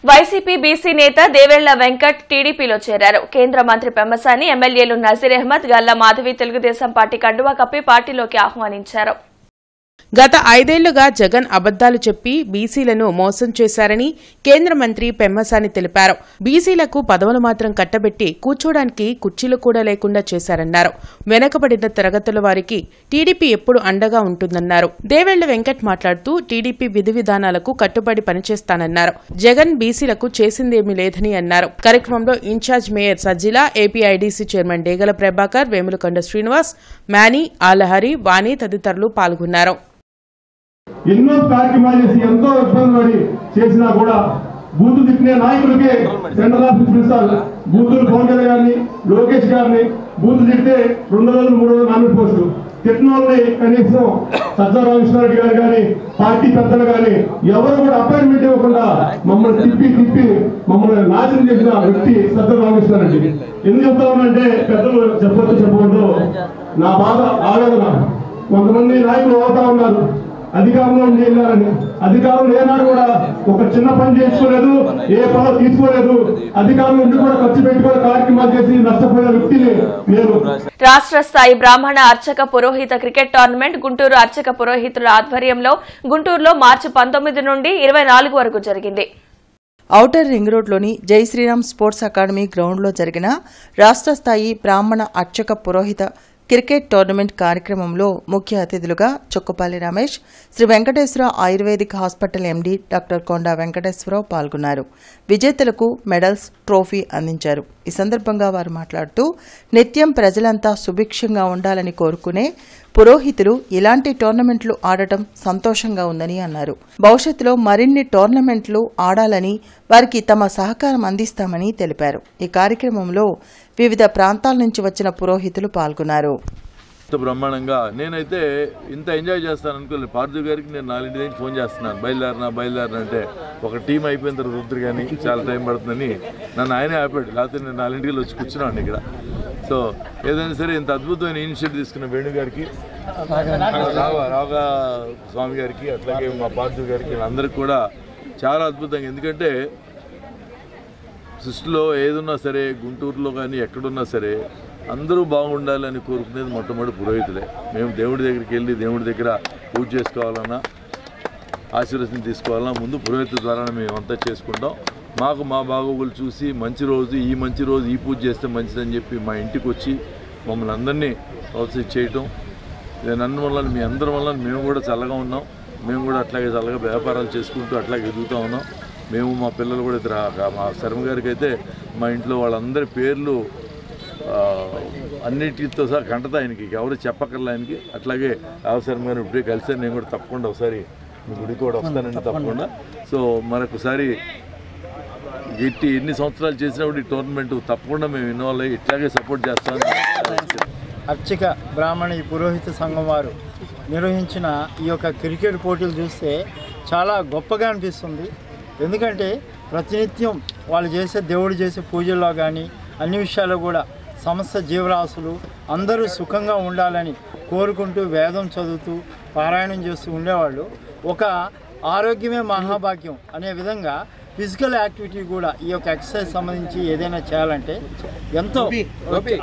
వైసీపీ బీసీ నేత దేవెళ్ల వెంకట్ టీడీపీలో చేరారు. కేంద్ర మంత్రి పెమ్మసాని, ఎమ్మెల్యేలు నజీర్ అహ్మద్, గల్లా మాధవి తెలుగుదేశం పార్టీ కండువా కప్పి పార్టీలోకి ఆహ్వానించారు. గత 5 ఏళ్లుగా జగన్ అబద్దాలు చెప్పి బీసీలను మోసం చేశారని కేంద్ర మంత్రి పెమ్మసాని తెలిపారు. బీసీలకు పదవులు మాత్రం కట్టబెట్టి కూర్చోడానికి కుర్చీలు కూడా లేకుండా చేశారన్నారు. వెనకబడిన తరగతుల వారికి టీడీపీ ఎప్పుడు అండగా ఉంటుందన్నారు. దేవెళ్ల వెంకట్ మాట్లాడుతూ టీడీపీ విధి విధానాలకు కట్టుబడి పనిచేస్తానన్నారు. జగన్ బీసీలకు చేసిందేమీ లేదని అన్నారు. కార్యక్రమంలో ఇన్ఛార్జ్ మేయర్ సజ్జిలా, ఏపీఐడీసీ చైర్మన్ డేగల ప్రభాకర్, వేములకొండ శ్రీనివాస్, మ్యానీ, ఆలహరి, వాణి తదితరులు పాల్గొన్నారు. ఎన్నో కార్యక్రమాలు చేసి ఎంతో ఇబ్బంది పడి చేసినా కూడా బూతులు తిట్టిన నాయకులకే సెంట్రల్ ఆఫీస్ పిలుస్తారు. బూతులు పవన్ కళ్యాణ్ గారిని, లోకేష్ గారిని బూతులు తిడితే 2 రోజులు 3 రోజులు నామినేట్ పోస్టు తిట్టిన వాళ్ళని కనీసం సజ్జా రామకృష్ణారెడ్డి గారు కానీ పార్టీ పెద్దలు కానీ ఎవరు కూడా అపాయింట్మెంట్ ఇవ్వకుండా మమ్మల్ని తిప్పి మమ్మల్ని నాశనం చేసిన వ్యక్తి సజ్జా రామకృష్ణారెడ్డి. ఎందుకు చెప్తామనంటే పెద్దలు చెప్పకూడదు, నా బాధ ఆవేదన. కొంతమంది నాయకులు అవుతా ఉన్నారు అధికారంలో వెళ్ళారని. అధికారంలో ఏనాడు కూడా ఒక చిన్న పని చేసుకోలేదు, ఏ పనులు తీసుకోలేదు. అధికారంలో ఉండి కూడా ఖర్చు పెట్టుకుని కార్యక్రమాలు చేసి నష్టపోయిన వ్యక్తిని నేను. రాష్ట్ర స్థాయి బ్రాహ్మణ అర్చక పురోహిత క్రికెట్ టోర్నమెంట్ గుంటూరు అర్చక పురోహితుల ఆధ్వర్యంలో గుంటూరులో మార్చి 19 నుండి 24 వరకు జరిగింది. ఔటర్ రింగ్ రోడ్లోని జై శ్రీరామ్ స్పోర్ట్స్ అకాడమీ గ్రౌండ్లో జరిగిన రాష్ట్ర స్థాయి బ్రాహ్మణ అర్చక పురోహిత క్రికెట్ టోర్నమెంట్ కార్యక్రమంలో ముఖ్య అతిథులుగా Chokkapalli Ramesh, Shri Venkateswara Ayurvedic hospital MD doctor Konda Venkateswara Rao పాల్గొన్నారు. విజేతలకు మెడల్స్, ట్రోఫీ అందించారు. ఈ సందర్భంగా వారు మాట్లాడుతూ నిత్యం ప్రజలంతా సుభిక్షంగా ఉండాలని కోరుకునే పురోహితులు ఇలాంటి టోర్నమెంట్లు ఆడటం సంతోషంగా ఉందని అన్నారు. భవిష్యత్తులో మరిన్ని టోర్నమెంట్లు ఆడాలని వారికి తమ సహకారం అందిస్తామని తెలిపారు. ఈ కార్యక్రమంలో వివిధ ప్రాంతాల నుంచి వచ్చిన పురోహితులు పాల్గొన్నారు. బ్రహ్మాండంగా నేనైతే ఇంత ఎంజాయ్ చేస్తాను అనుకోలేదు. పార్థు గారికి నేను 4 నుంచి ఫోన్ చేస్తున్నాను, బయలుదేరిన అంటే ఒక టీం అయిపోయిన తర్వాత రుద్రు కానీ చాలా టైం పడుతుందని నన్ను ఆయనే ఆపాడు. లేకపోతే నేను 4 వచ్చి కూర్చున్నాను ఇక్కడ. సో ఏదైనా సరే ఇంత అద్భుతమైన ఇనిషియేటివ్ తీసుకున్న వేణు గారికి, రావుగా స్వామి గారికి, అట్లాగే మా పార్థు గారికి, అందరికి కూడా చాలా అద్భుతంగా. ఎందుకంటే సృష్టిలో ఏదున్నా సరే, గుంటూరులో కానీ ఎక్కడున్నా సరే అందరూ బాగుండాలని కోరుకునేది మొట్టమొదటి పురోహితులే. మేము దేవుడి దగ్గరికి వెళ్ళి దేవుడి దగ్గర పూజ చేసుకోవాలన్నా, ఆశీర్వచనం తీసుకోవాలన్నా ముందు పురోహితుల ద్వారా మేము అంతా చేసుకుంటాం. మాకు మా బాగోగులు చూసి మంచి రోజు ఈ పూజ చేస్తే మంచిదని చెప్పి మా ఇంటికి వచ్చి మమ్మల్ని అందరినీ ప్రోత్సహించి చేయటం, నన్ను వల్ల మీ అందరి వల్ల మేము కూడా చల్లగా ఉన్నాం. మేము కూడా అట్లాగే చల్లగా వ్యాపారాలు చేసుకుంటూ అట్లాగే ఎదుగుతూ ఉన్నాం. మేము మా పిల్లలు కూడా ఇద్దరు, మా శర్మ గారికి అయితే మా ఇంట్లో వాళ్ళందరి పేర్లు అన్నిటితో సహా కంటత ఆయనకి, ఎవరు చెప్పక్కర్లే ఆయనకి. అట్లాగే శర్మ గారు ఇప్పుడే కలిసి నేను కూడా తప్పకుండా ఒకసారి మీ గుడికి కూడా వస్తానండి తప్పకుండా. సో మరొకసారి గట్టి ఎన్ని సంవత్సరాలు చేసినప్పుడు ఈ టోర్నమెంట్ తప్పకుండా మేము ఇన్వాల్వ్ అయ్యి ఇట్లాగే సపోర్ట్ చేస్తామని. అర్చక బ్రాహ్మణ పురోహిత సంఘం వారు నిర్వహించిన ఈ యొక్క క్రికెట్ పోటీలు చూస్తే చాలా గొప్పగా అనిపిస్తుంది. ఎందుకంటే ప్రతినిత్యం వాళ్ళు చేసే దేవుడు చేసే పూజల్లో కానీ అన్ని విషయాల్లో కూడా సమస్త జీవరాశులు అందరూ సుఖంగా ఉండాలని కోరుకుంటూ వేదం చదువుతూ పారాయణం చేస్తూ ఉండేవాళ్ళు. ఒక ఆరోగ్యమే మహాభాగ్యం అనే విధంగా ఫిజికల్ యాక్టివిటీ కూడా ఈ యొక్క ఎక్సర్సైజ్ సంబంధించి ఏదైనా చేయాలంటే ఎంతో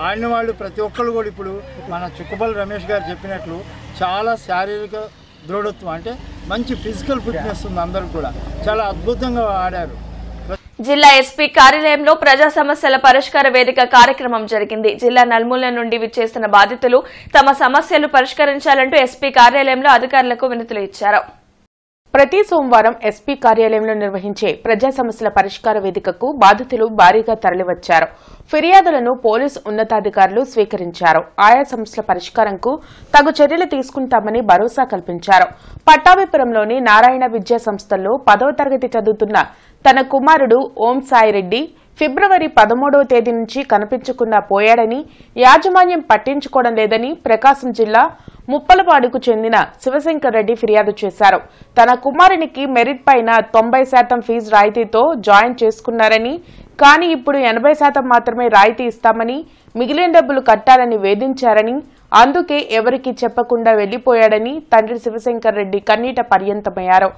ఆడిన వాళ్ళు ప్రతి ఒక్కళ్ళు కూడా ఇప్పుడు మన చుక్కపల్లి రమేష్ గారు చెప్పినట్లు చాలా శారీరక దృఢత్వం అంటే మంచి ఫిజికల్ ఫిట్నెస్ ఉంది. అందరూ కూడా చాలా అద్భుతంగా ఆడారు. జిల్లా ఎస్పీ కార్యాలయంలో ప్రజా సమస్యల పరిష్కార వేదిక కార్యక్రమం జరిగింది. జిల్లా నలుమూల నుండి విచ్చేసిన బాధితులు తమ సమస్యలు పరిష్కరించాలంటూ ఎస్పీ కార్యాలయంలో అధికారులకు వినతులు ఇచ్చారు. ప్రతి సోమవారం ఎస్పీ కార్యాలయంలో నిర్వహించే ప్రజా సమస్యల పరిష్కార వేదికకు బాధితులు భారీగా తరలివచ్చారు. ఫిర్యాదులను పోలీసు ఉన్నతాధికారులు స్వీకరించారు. ఆయా సమస్యల పరిష్కారంకు తగు చర్యలు తీసుకుంటామని భరోసా కల్పించారు. పట్టాభిపురంలోని నారాయణ విద్యా సంస్థల్లో 10వ తరగతి చదువుతున్న తన కుమారుడు ఓం సాయిరెడ్డి ఫిబ్రవరి 13వ తేదీ నుంచి కనిపించకుండా పోయాడని, యాజమాన్యం పట్టించుకోవడం లేదని ప్రకాశం జిల్లా ముప్పలపాడుకు చెందిన శివశంకర్ రెడ్డి ఫిర్యాదు చేశారు. తన కుమారునికి మెరిట్ పైన 90% ఫీజు రాయితీతో జాయిన్ చేసుకున్నారని, కానీ ఇప్పుడు 80% మాత్రమే రాయితీ ఇస్తామని, మిగిలిన డబ్బులు కట్టాలని వేధించారని, అందుకే ఎవరికీ చెప్పకుండా వెళ్లిపోయాడని తండ్రి శివశంకర్ రెడ్డి కన్నీట పర్యంతమయ్యారు.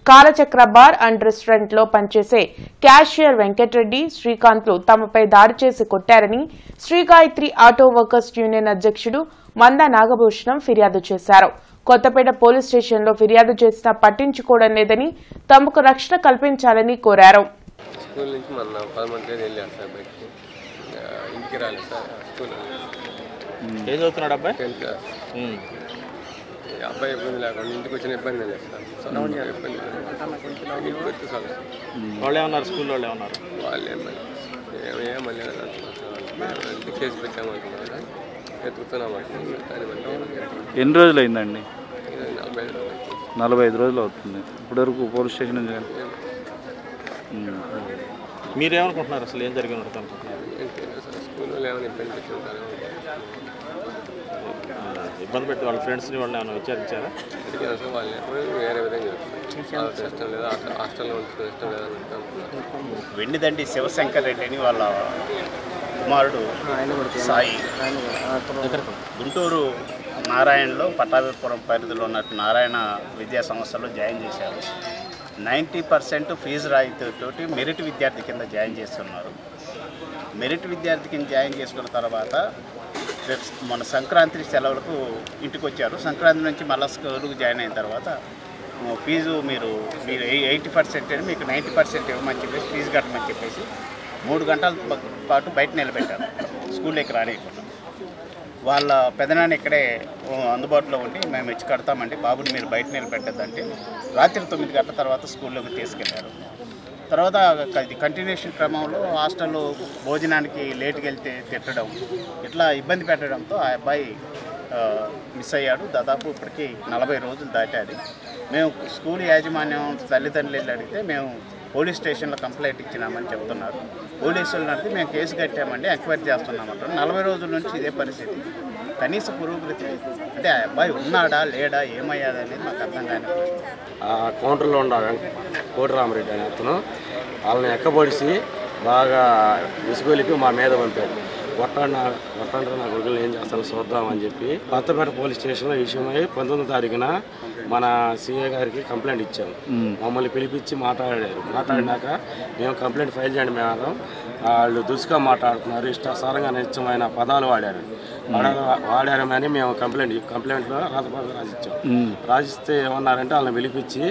కాలచక్ర బార్ అండ్ రెస్టారెంట్ లో పనిచేసే క్యాషియర్ వెంకటరెడ్డి, శ్రీకాంత్లు తమపై దాడి చేసి కొట్టారని శ్రీగాయత్రి ఆటో వర్కర్స్ యూనియన్ అధ్యక్షుడు మంద నాగభూషణం ఫిర్యాదు చేశారు. కొత్తపేట పోలీస్ స్టేషన్లో ఫిర్యాదు చేసినా పట్టించుకోవడం లేదని, తమకు రక్షణ కల్పించాలని కోరారు. స్కూల్ నుంచి మొన్న 11 తేదీ వెళ్ళాను సార్ బయటికి, ఇంటికి రాలేదు సార్. స్కూల్ ఏం చదువుతున్నాడు అబ్బాయి? 10th class. అబ్బాయి ఇబ్బంది లేకుండా ఇంటికి వచ్చిన ఇబ్బంది లేదు సార్. ఇబ్బంది ఇంటికి వచ్చి చాలు సార్. వాళ్ళు ఏమన్నారు? స్కూల్లో వాళ్ళు ఏమన్నారు? వాళ్ళు ఏమయ్యా మళ్ళీ కేసు పెట్టామంటున్నారు, ఎత్తుకుతున్నామంటున్నారు. కానీ మళ్ళీ ఎన్ని రోజులు అయిందండి? 45 రోజులు అవుతుంది. ఇప్పటివరకు పోలీస్ స్టేషన్ నుంచి మీరేమనుకుంటున్నారు? అసలు ఏం జరిగి ఉంటుంది అనుకుంటున్నారు? స్కూల్లో ఏమైనా ఇబ్బంది పెట్టి ఉంటారు, ఇబ్బంది పెట్టి వాళ్ళ ఫ్రెండ్స్ని వాళ్ళు ఏమైనా విచారించారా? సార్ వాళ్ళు ఎప్పుడు వేరే విధంగా చెప్తారు. ఇష్టం లేదా హాస్టల్లో ఉంచుకుని ఇష్టం లేదని అంటారు. వెండిదండి శివశంకర్ రెడ్డి అని వాళ్ళ కుమారుడు సాయి గుంటూరు నారాయణలో పట్టాభిపురం పరిధిలో ఉన్నట్టు నారాయణ విద్యా సంస్థలో జాయిన్ చేశారు. 90% ఫీజు రాయితీతోటి మెరిట్ విద్యార్థి కింద జాయిన్ చేస్తున్నారు. మెరిట్ విద్యార్థి కింద జాయిన్ చేసుకున్న తర్వాత మన సంక్రాంతి సెలవులకు ఇంటికి వచ్చారు. సంక్రాంతి నుంచి మళ్ళీ స్కూల్కి జాయిన్ అయిన తర్వాత ఫీజు మీరు 80% అని మీకు 90% ఇవ్వమని చెప్పేసి ఫీజు కట్టమని చెప్పేసి 3 గంటల పాటు బయట నిలబెట్టారు. స్కూల్లోకి రానియకుండా వాళ్ళ పెదనాన్న ఇక్కడే అందుబాటులో ఉండి మేము ఇచ్చి కడతామండి, బాబుని మీరు బయట నిలబెట్టద్దంటే రాత్రి 9 గంటల తర్వాత స్కూల్లోకి తీసుకెళ్లారు. తర్వాత కంటిన్యూషన్ క్రమంలో హాస్టల్లో భోజనానికి లేట్కి వెళ్తే తిట్టడం, ఇట్లా ఇబ్బంది పెట్టడంతో ఆ అబ్బాయి మిస్ అయ్యాడు. దాదాపు ఇప్పటికీ 40 రోజులు దాటాది. మేము స్కూల్ యాజమాన్యం తల్లిదండ్రులు అడిగితే మేము పోలీస్ స్టేషన్లో కంప్లైంట్ ఇచ్చినామని చెప్తున్నారు. పోలీసులు అడిగితే మేము కేసు కట్టామండి, ఎంక్వైరీ చేస్తున్నామంటారు. 40 రోజుల నుంచి ఇదే పరిస్థితి. కనీస పురోగతి అంటే ఆ అబ్బాయి ఉన్నాడా లేడా ఏమయ్యాడా అనేది మాకు అర్థం కానీ. కౌంటర్లో ఉండాలి కోటిరామరెడ్డి అనే అతను వాళ్ళని ఎక్కబడిసి బాగా విసుగొలిపి మా మీద పంపాడు. కొట్టండి నా కొడుకులు ఏం చేస్తారో చూద్దామని చెప్పి కొత్తపేట పోలీస్ స్టేషన్లో విషయమై 19వ తారీఖున మన సిఐ గారికి కంప్లైంట్ ఇచ్చాము. మమ్మల్ని పిలిపించి మాట్లాడినాక మేము కంప్లైంట్ ఫైల్ చేయండి మేడం, వాళ్ళు దురుసుగా మాట్లాడుతున్నారు, ఇష్టాసారంగా నిత్యమైన పదాలు వాడారని మేము కంప్లైంట్లో రాతపత్రం రాసిచ్చాం. రాసిస్తే ఏమన్నారంటే వాళ్ళని పిలిపించి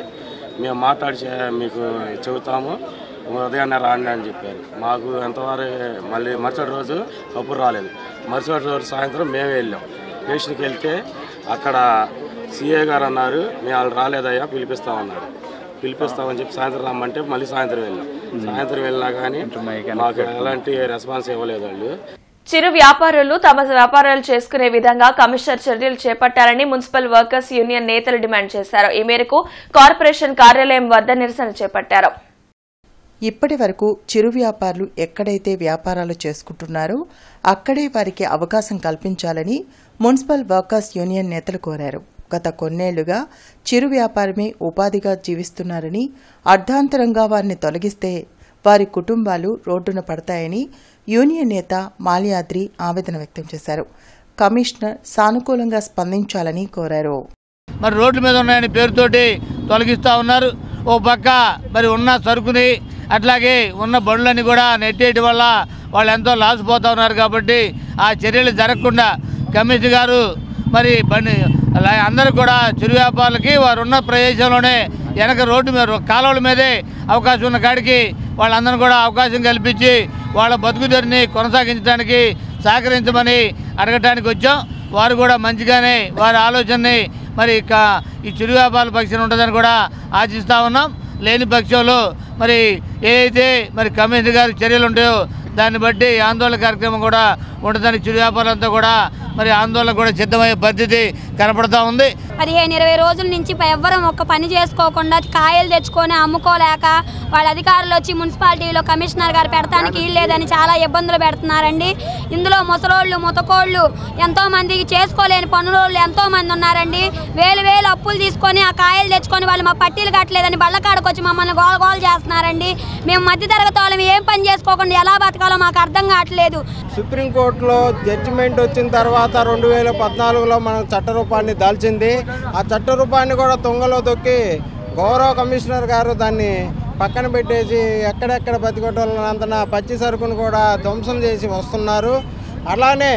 మేము మాట్లాడి మీకు చెబుతాము, ఉదయాన్నే రాండి అని చెప్పారు. మాకు ఎంతవరకు మళ్ళీ మరుసటి రోజు కబురు రాలేదు. మరుసటి రోజు సాయంత్రం మేమే వెళ్ళాం. స్టేషన్కి వెళ్తే అక్కడ సిఏ గారు అన్నారు, మేము వాళ్ళు రాలేదయ్యా పిలిపిస్తామన్నారు. పిలిపిస్తామని చెప్పి సాయంత్రం రమ్మంటే మళ్ళీ సాయంత్రం వెళ్ళాం. సాయంత్రం వెళ్ళినా కానీ మాకు ఎలాంటి రెస్పాన్స్ ఇవ్వలేదు వాళ్ళు. చిరు వ్యాపారులు తమ వ్యాపారాలు చేసుకునే విధంగా కమిషనర్ చర్యలు చేపట్టాలని మున్సిపల్ వర్కర్స్ యూనియన్ నేతలు డిమాండ్ చేశారు. ఈ మేరకు కార్పొరేషన్ కార్యాలయం వద్ద నిరసన చేపట్టారు. ఇప్పటి వరకు చిరు వ్యాపారులు ఎక్కడైతే వ్యాపారాలు చేసుకుంటున్నారో అక్కడే వారికి అవకాశం కల్పించాలని మున్సిపల్ వర్కర్స్ యూనియన్ నేతలు కోరారు. గత కొన్నేళ్లుగా చిరు వ్యాపారమే ఉపాధిగా జీవిస్తున్నారని, అర్ధాంతరంగా వారిని తొలగిస్తే వారి కుటుంబాలు రోడ్డున పడతాయని యూనియన్ నేత మాల్యాద్రి ఆవేదన వ్యక్తం చేశారు. కమిషనర్ సానుకూలంగా స్పందించాలని కోరారు. మరి రోడ్ల మీద ఉన్నాయని పేరుతోటి తొలగిస్తూ ఉన్నారు. ఓ పక్క మరి ఉన్న సరుకుని అట్లాగే ఉన్న బండ్లని కూడా నెట్టేయడం వల్ల వాళ్ళు ఎంతో లాస్ పోతూ ఉన్నారు. కాబట్టి ఆ చర్యలు జరగకుండా కమిషనర్ గారు మరి అందరూ కూడా చిరు వ్యాపారులకి వారు ఉన్న ప్రదేశంలోనే వెనక రోడ్డు మీద కాలువల మీదే అవకాశం ఉన్న కాడికి వాళ్ళందరూ కూడా అవకాశం కల్పించి వాళ్ళ బతుకుదరిని కొనసాగించడానికి సహకరించమని అడగటానికి వచ్చాం. వారు కూడా మంచిగానే వారి ఆలోచనని మరి ఈ చిరు వ్యాపారాల పక్షాన ఉంటుందని కూడా ఆశిస్తూ ఉన్నాం. లేని పక్షంలో మరి ఏదైతే మరి కమిషనర్ గారి చర్యలు ఉంటాయో దాన్ని బట్టి ఆందోళన కార్యక్రమం కూడా ఉంటుందని చిరు వ్యాపారులంతా కూడా మరి ఆందోళన కూడా సిద్ధమయ్యే పరిస్థితి కనపడతా ఉంది. 15-20 రోజుల నుంచి ఎవ్వరం ఒక్క పని చేసుకోకుండా కాయలు తెచ్చుకొని అమ్ముకోలేక వాళ్ళ అధికారులు వచ్చి మున్సిపాలిటీలో కమిషనర్ గారు పెడతానికి లేదని చాలా ఇబ్బందులు పెడుతున్నారండి. ఇందులో ముసలోళ్ళు ముతకోళ్ళు ఎంతోమంది చేసుకోలేని పనులోళ్ళు ఎంతోమంది ఉన్నారండి. వేలు అప్పులు తీసుకొని ఆ కాయలు తెచ్చుకొని వాళ్ళు మా పట్టీలు కట్టలేదని బళ్ళకాడకు వచ్చి మమ్మల్ని గోల చేస్తున్నారండి. మేము మధ్యతరగతి వాళ్ళం ఏం పని చేసుకోకుండా ఎలా బతకాలో మాకు అర్థం కావట్లేదు. సుప్రీంకోర్టులో జడ్జిమెంట్ వచ్చిన తర్వాత 2014లో మనం చట్టరూపాన్ని దాల్చింది. ఆ చట్టరూపాన్ని కూడా తుంగలో తొక్కి గౌరవ కమిషనర్ గారు దాన్ని పక్కన పెట్టేసి ఎక్కడెక్కడ బతికొట్టనంతన పచ్చి సరుకును కూడా ధ్వంసం చేసి వస్తున్నారు. అలానే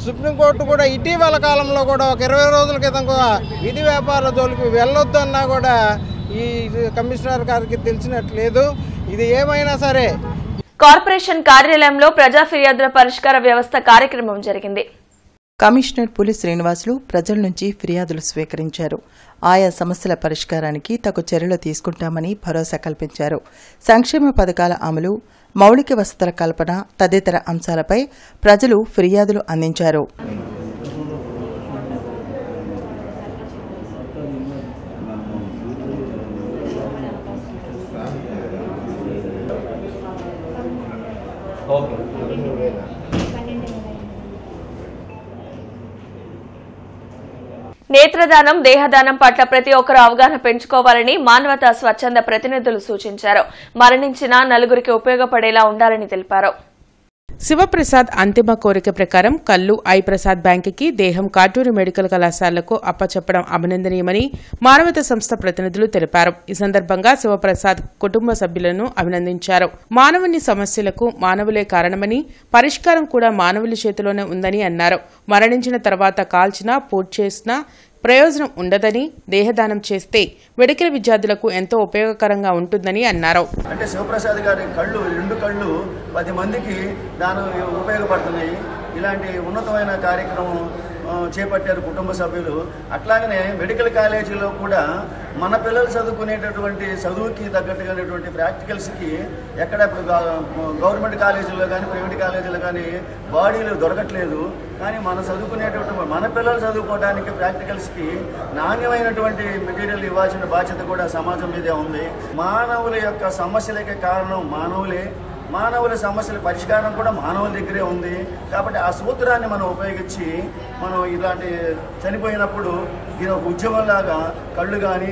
సుప్రీంకోర్టు కూడా ఇటీవల కాలంలో కూడా ఒక 20 రోజుల క్రితం కూడా విధి వ్యాపార జోలికి వెళ్ళొద్దు అన్నా కూడా ఈ కమిషనర్ గారికి తెలిసినట్లేదు. ఇది ఏమైనా సరే కార్పొరేషన్ కార్యాలయంలో ప్రజా ఫిర్యాదుల పరిష్కార వ్యవస్థ కార్యక్రమం జరిగింది. కమిషనర్ పులి శ్రీనివాసులు ప్రజల నుంచి ఫిర్యాదులు స్వీకరించారు. ఆయా సమస్యల పరిష్కారానికి తగు చర్యలు తీసుకుంటామని భరోసా కల్పించారు. సంక్షేమ పథకాల అమలు, మౌలిక వసతుల కల్పన తదితర అంశాలపై ప్రజలు ఫిర్యాదులు అందించారు. నేత్రదానం, దేహదానం పట్ల ప్రతి ఒక్కరూ అవగాహన పెంచుకోవాలని మానవతా స్వచ్ఛంద ప్రతినిధులు సూచించారు. మరణించిన నలుగురికి ఉపయోగపడేలా ఉండాలని తెలిపారు. శివప్రసాద్ అంతిమ కోరిక ప్రకారం కల్లు ఐ ప్రసాద్ బ్యాంకుకి దేహం కాటూరి మెడికల్ కళాశాలకు అప్పచెప్పడం అభినందనీయమని మానవతా సంస్థ ప్రతినిధులు తెలిపారు. ఈ సందర్భంగా శివప్రసాద్ కుటుంబ సభ్యులను అభినందించారు. మానవుని సమస్యలకు మానవులే కారణమని, పరిష్కారం కూడా మానవుల చేతిలోనే ఉందని అన్నారు. మరణించిన తర్వాత కాల్చినా పూర్తి చేసినా ప్రయోజనం ఉండదని, దేహదానం చేస్తే మెడికల్ విద్యార్థులకు ఎంతో ఉపయోగకరంగా ఉంటుందని అన్నారు. అంటే శివప్రసాద్ గారి కళ్ళు 2 కళ్ళు 10 మందికి దానం ఉపయోగపడుతున్నాయి. ఇలాంటి ఉన్నతమైన కార్యక్రమం చేపట్టారు కుటుంబ సభ్యులు. అట్లాగనే మెడికల్ కాలేజీలో కూడా మన పిల్లలు చదువుకునేటటువంటి చదువుకి తగ్గట్టుగానేటువంటి ప్రాక్టికల్స్కి ఎక్కడ గవర్నమెంట్ కాలేజీల్లో కానీ ప్రైవేట్ కాలేజీలో కానీ బాడీలు దొరకట్లేదు. కానీ మన చదువుకునేటటువంటి మన పిల్లలు చదువుకోవడానికి ప్రాక్టికల్స్కి నాణ్యమైనటువంటి మెటీరియల్ ఇవ్వాల్సిన బాధ్యత కూడా సమాజం మీదే ఉంది. మానవుల యొక్క సమస్యలకే కారణం మానవులే. మానవుల సమస్యల పరిష్కారం కూడా మానవుల దగ్గరే ఉంది. కాబట్టి ఆ సూత్రాన్ని మనం ఉపయోగించి మనం ఇలాంటి చనిపోయినప్పుడు దీని ఒక ఉద్యమంలాగా కళ్ళు కానీ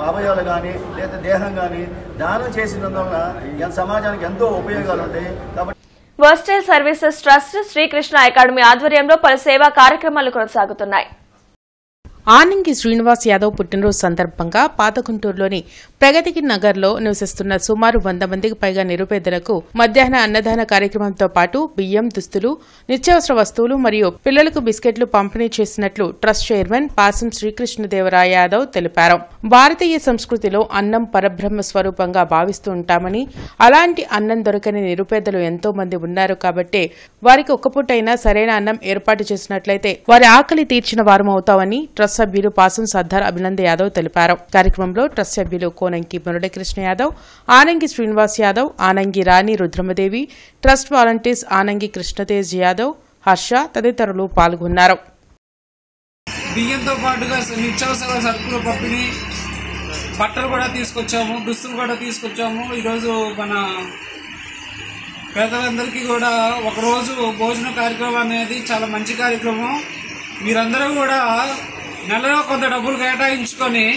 అవయవాలు కానీ లేదా దేహం కానీ దానం చేసినందువల్ల సమాజానికి ఎంతో ఉపయోగాలు ఉంటాయి. కాబట్టి versatile services trust Srikrishna academy ఆధ్వర్యంలో పలు సేవా కార్యక్రమాలు కొనసాగుతున్నాయి. ఆనంగి శ్రీనివాస్ యాదవ్ పుట్టినరోజు సందర్భంగా పాత గుంటూరులోని ప్రగతికి నగర్లో నివసిస్తున్న సుమారు 100 మందికి పైగా నిరుపేదలకు మధ్యాహ్న అన్నదాన కార్యక్రమంతో పాటు బియ్యం, దుస్తులు, నిత్యావసర వస్తువులు మరియు పిల్లలకు బిస్కెట్లు పంపిణీ చేసినట్లు ట్రస్ట్ చైర్మన్ పాసం శ్రీకృష్ణదేవరాయ యాదవ్ తెలిపారు. భారతీయ సంస్కృతిలో అన్నం పరబ్రహ్మ స్వరూపంగా భావిస్తూ ఉంటామని, అలాంటి అన్నం దొరకని నిరుపేదలు ఎంతో మంది ఉన్నారు కాబట్టి వారికి ఒక్కపూటైనా సరైన అన్నం ఏర్పాటు చేసినట్లయితే వారి ఆకలి తీర్చిన వారమవుతామని ట్రస్ట్ సభ్యులు పాసం సర్దార్ అభినంద్ యాదవ్ తెలిపారు. కార్యక్రమంలో ట్రస్ట్ సభ్యులు కోనంకి మురళీకృష్ణ యాదవ్, ఆనంగి శ్రీనివాస్ యాదవ్, ఆనంగి రాణి రుద్రమదేవి, ట్రస్ట్ వాలంటీర్స్ ఆనంగి కృష్ణతేజ్ యాదవ్, హర్ష తదితరులు పాల్గొన్నారు. బియ్యంతో పాటుగా నిత్యావసర సరుకులు పంపిణీ, బట్టలు కూడా తీసుకొచ్చాము, దుస్తులు కూడా తీసుకొచ్చాము. ఈరోజు మన పేదలందరికీ కూడా ఒకరోజు భోజన కార్యక్రమం అనేది చాలా మంచి కార్యక్రమం. మీరందరూ కూడా నెలలో కొంత డబ్బులు కేటాయించుకొని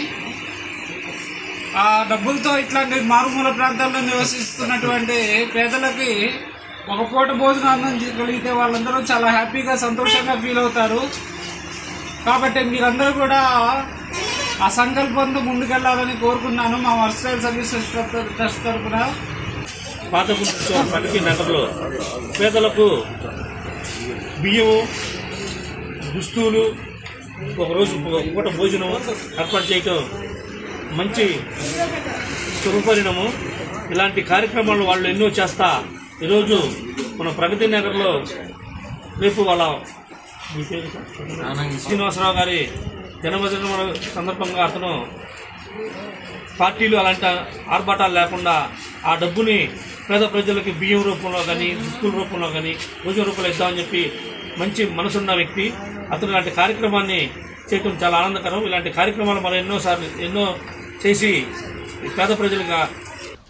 ఆ డబ్బులతో ఇట్లాంటి మారుమూల ప్రాంతాల్లో నివసిస్తున్నటువంటి పేదలకి ఒక పూట భోజనం అందించగలిగితే వాళ్ళందరూ చాలా హ్యాపీగా సంతోషంగా ఫీల్ అవుతారు. కాబట్టి మీరందరూ కూడా ఆ సంకల్పంతో ముందుకెళ్లాలని కోరుకున్నాను. మా వర్సటైల్ సర్వీసెస్ ట్రస్ట్ తరఫున పాత గుంటూరు ప్రగతి నగర్లో పేదలకు బియ్యము, దుస్తులు, ఒకరోజు పూట భోజనం ఏర్పాటు చేయటం మంచి శుభపరిణామం. ఇలాంటి కార్యక్రమాలు వాళ్ళు ఎన్నో చేస్తా ఈరోజు మన ప్రగతి నగర్లో రేపు వాళ్ళ శ్రీనివాసరావు గారి జన్మదిన సందర్భంగా అతను పార్టీలు అలాంటి ఆర్భాటాలు లేకుండా ఆ డబ్బుని పేద ప్రజలకి బియ్యం రూపంలో కానీ, దుస్తుల రూపంలో కానీ, భోజన రూపంలో ఇద్దామని చెప్పి మంచి మనసున్న వ్యక్తి. అతను ఇలాంటి కార్యక్రమాన్ని చేయటం చాలా ఆనందకరం. ఇలాంటి కార్యక్రమాలు మనం ఎన్నో చేసి పేద ప్రజలుగా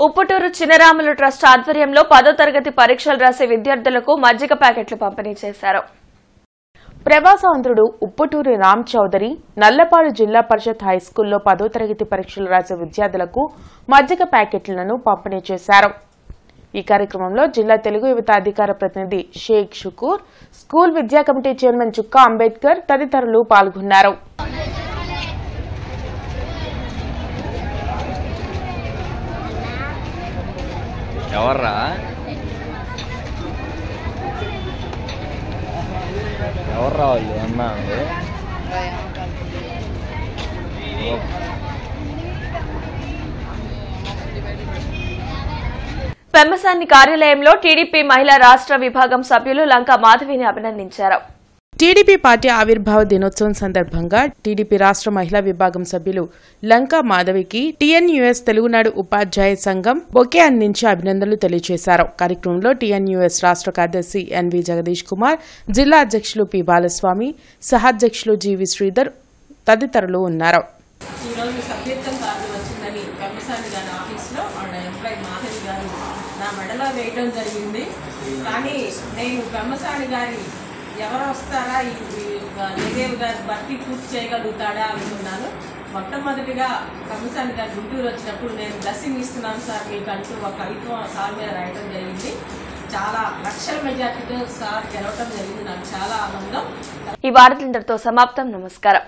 ఉప్పుటూరు చినరాములు ట్రస్ట్ ఆధ్వర్యంలో 10వ తరగతి పరీక్షలు రాసే విద్యార్థులకు మజ్జిగ ప్యాకెట్లు పంపిణీ చేశారు. ప్రవాసాంధ్రుడు ఉప్పుటూరి రామ్ చౌదరి నల్లపాడు జిల్లా పరిషత్ హైస్కూల్లో 10వ తరగతి పరీక్షలు రాసే విద్యార్థులకు మజ్జిగ ప్యాకెట్లను పంపిణీ చేశారు. ఈ కార్యక్రమంలో జిల్లా తెలుగు యువత అధికార ప్రతినిధి షేక్ షుకూర్, స్కూల్ విద్యా కమిటీ చైర్మన్ చుక్కా అంబేద్కర్ తదితరులు పాల్గొన్నారు. ఎవర్రా వాళ్ళు అన్నా పెమ్మసాని కార్యాలయంలో టీడీపీ మహిళా రాష్ట్ర విభాగం సభ్యులు లంకా మాధవిని అభినందించారు. టీడీపీ పార్టీ ఆవిర్భావ దినోత్సవం సందర్భంగా టీడీపీ రాష్ట్ర మహిళా విభాగం సభ్యులు లంకా మాధవికి టీఎన్యూఎస్ తెలుగునాడు ఉపాధ్యాయ సంఘం బొకే అందించి అభినందనలు తెలియజేశారు. కార్యక్రమంలో టీఎన్యూఎస్ రాష్ట్ర కార్యదర్శి ఎన్వి జగదీష్ కుమార్, జిల్లా అధ్యక్షులు పి బాలస్వామి, సహాధ్యక్షులు జీవి శ్రీధర్ తదితరులు ఉన్నారు. ఎవరు వస్తారా జయదేవ్ గారి భర్తీ పూర్తి చేయగలుగుతాడా అనుకున్నాను. మొట్టమొదటిగా కమిసాని గారు గుంటూరు వచ్చినప్పుడు నేను బ్లెస్సింగ్ ఇస్తున్నాను సార్ మీకు అంటూ ఒక కవిత్వం సార్ మీద రాయటం జరిగింది. చాలా లక్షల మెజార్టీతో సార్ గెలవటం జరిగింది. నాకు చాలా ఆనందం. ఈ వార్తలందరితో సమాప్తం. నమస్కారం.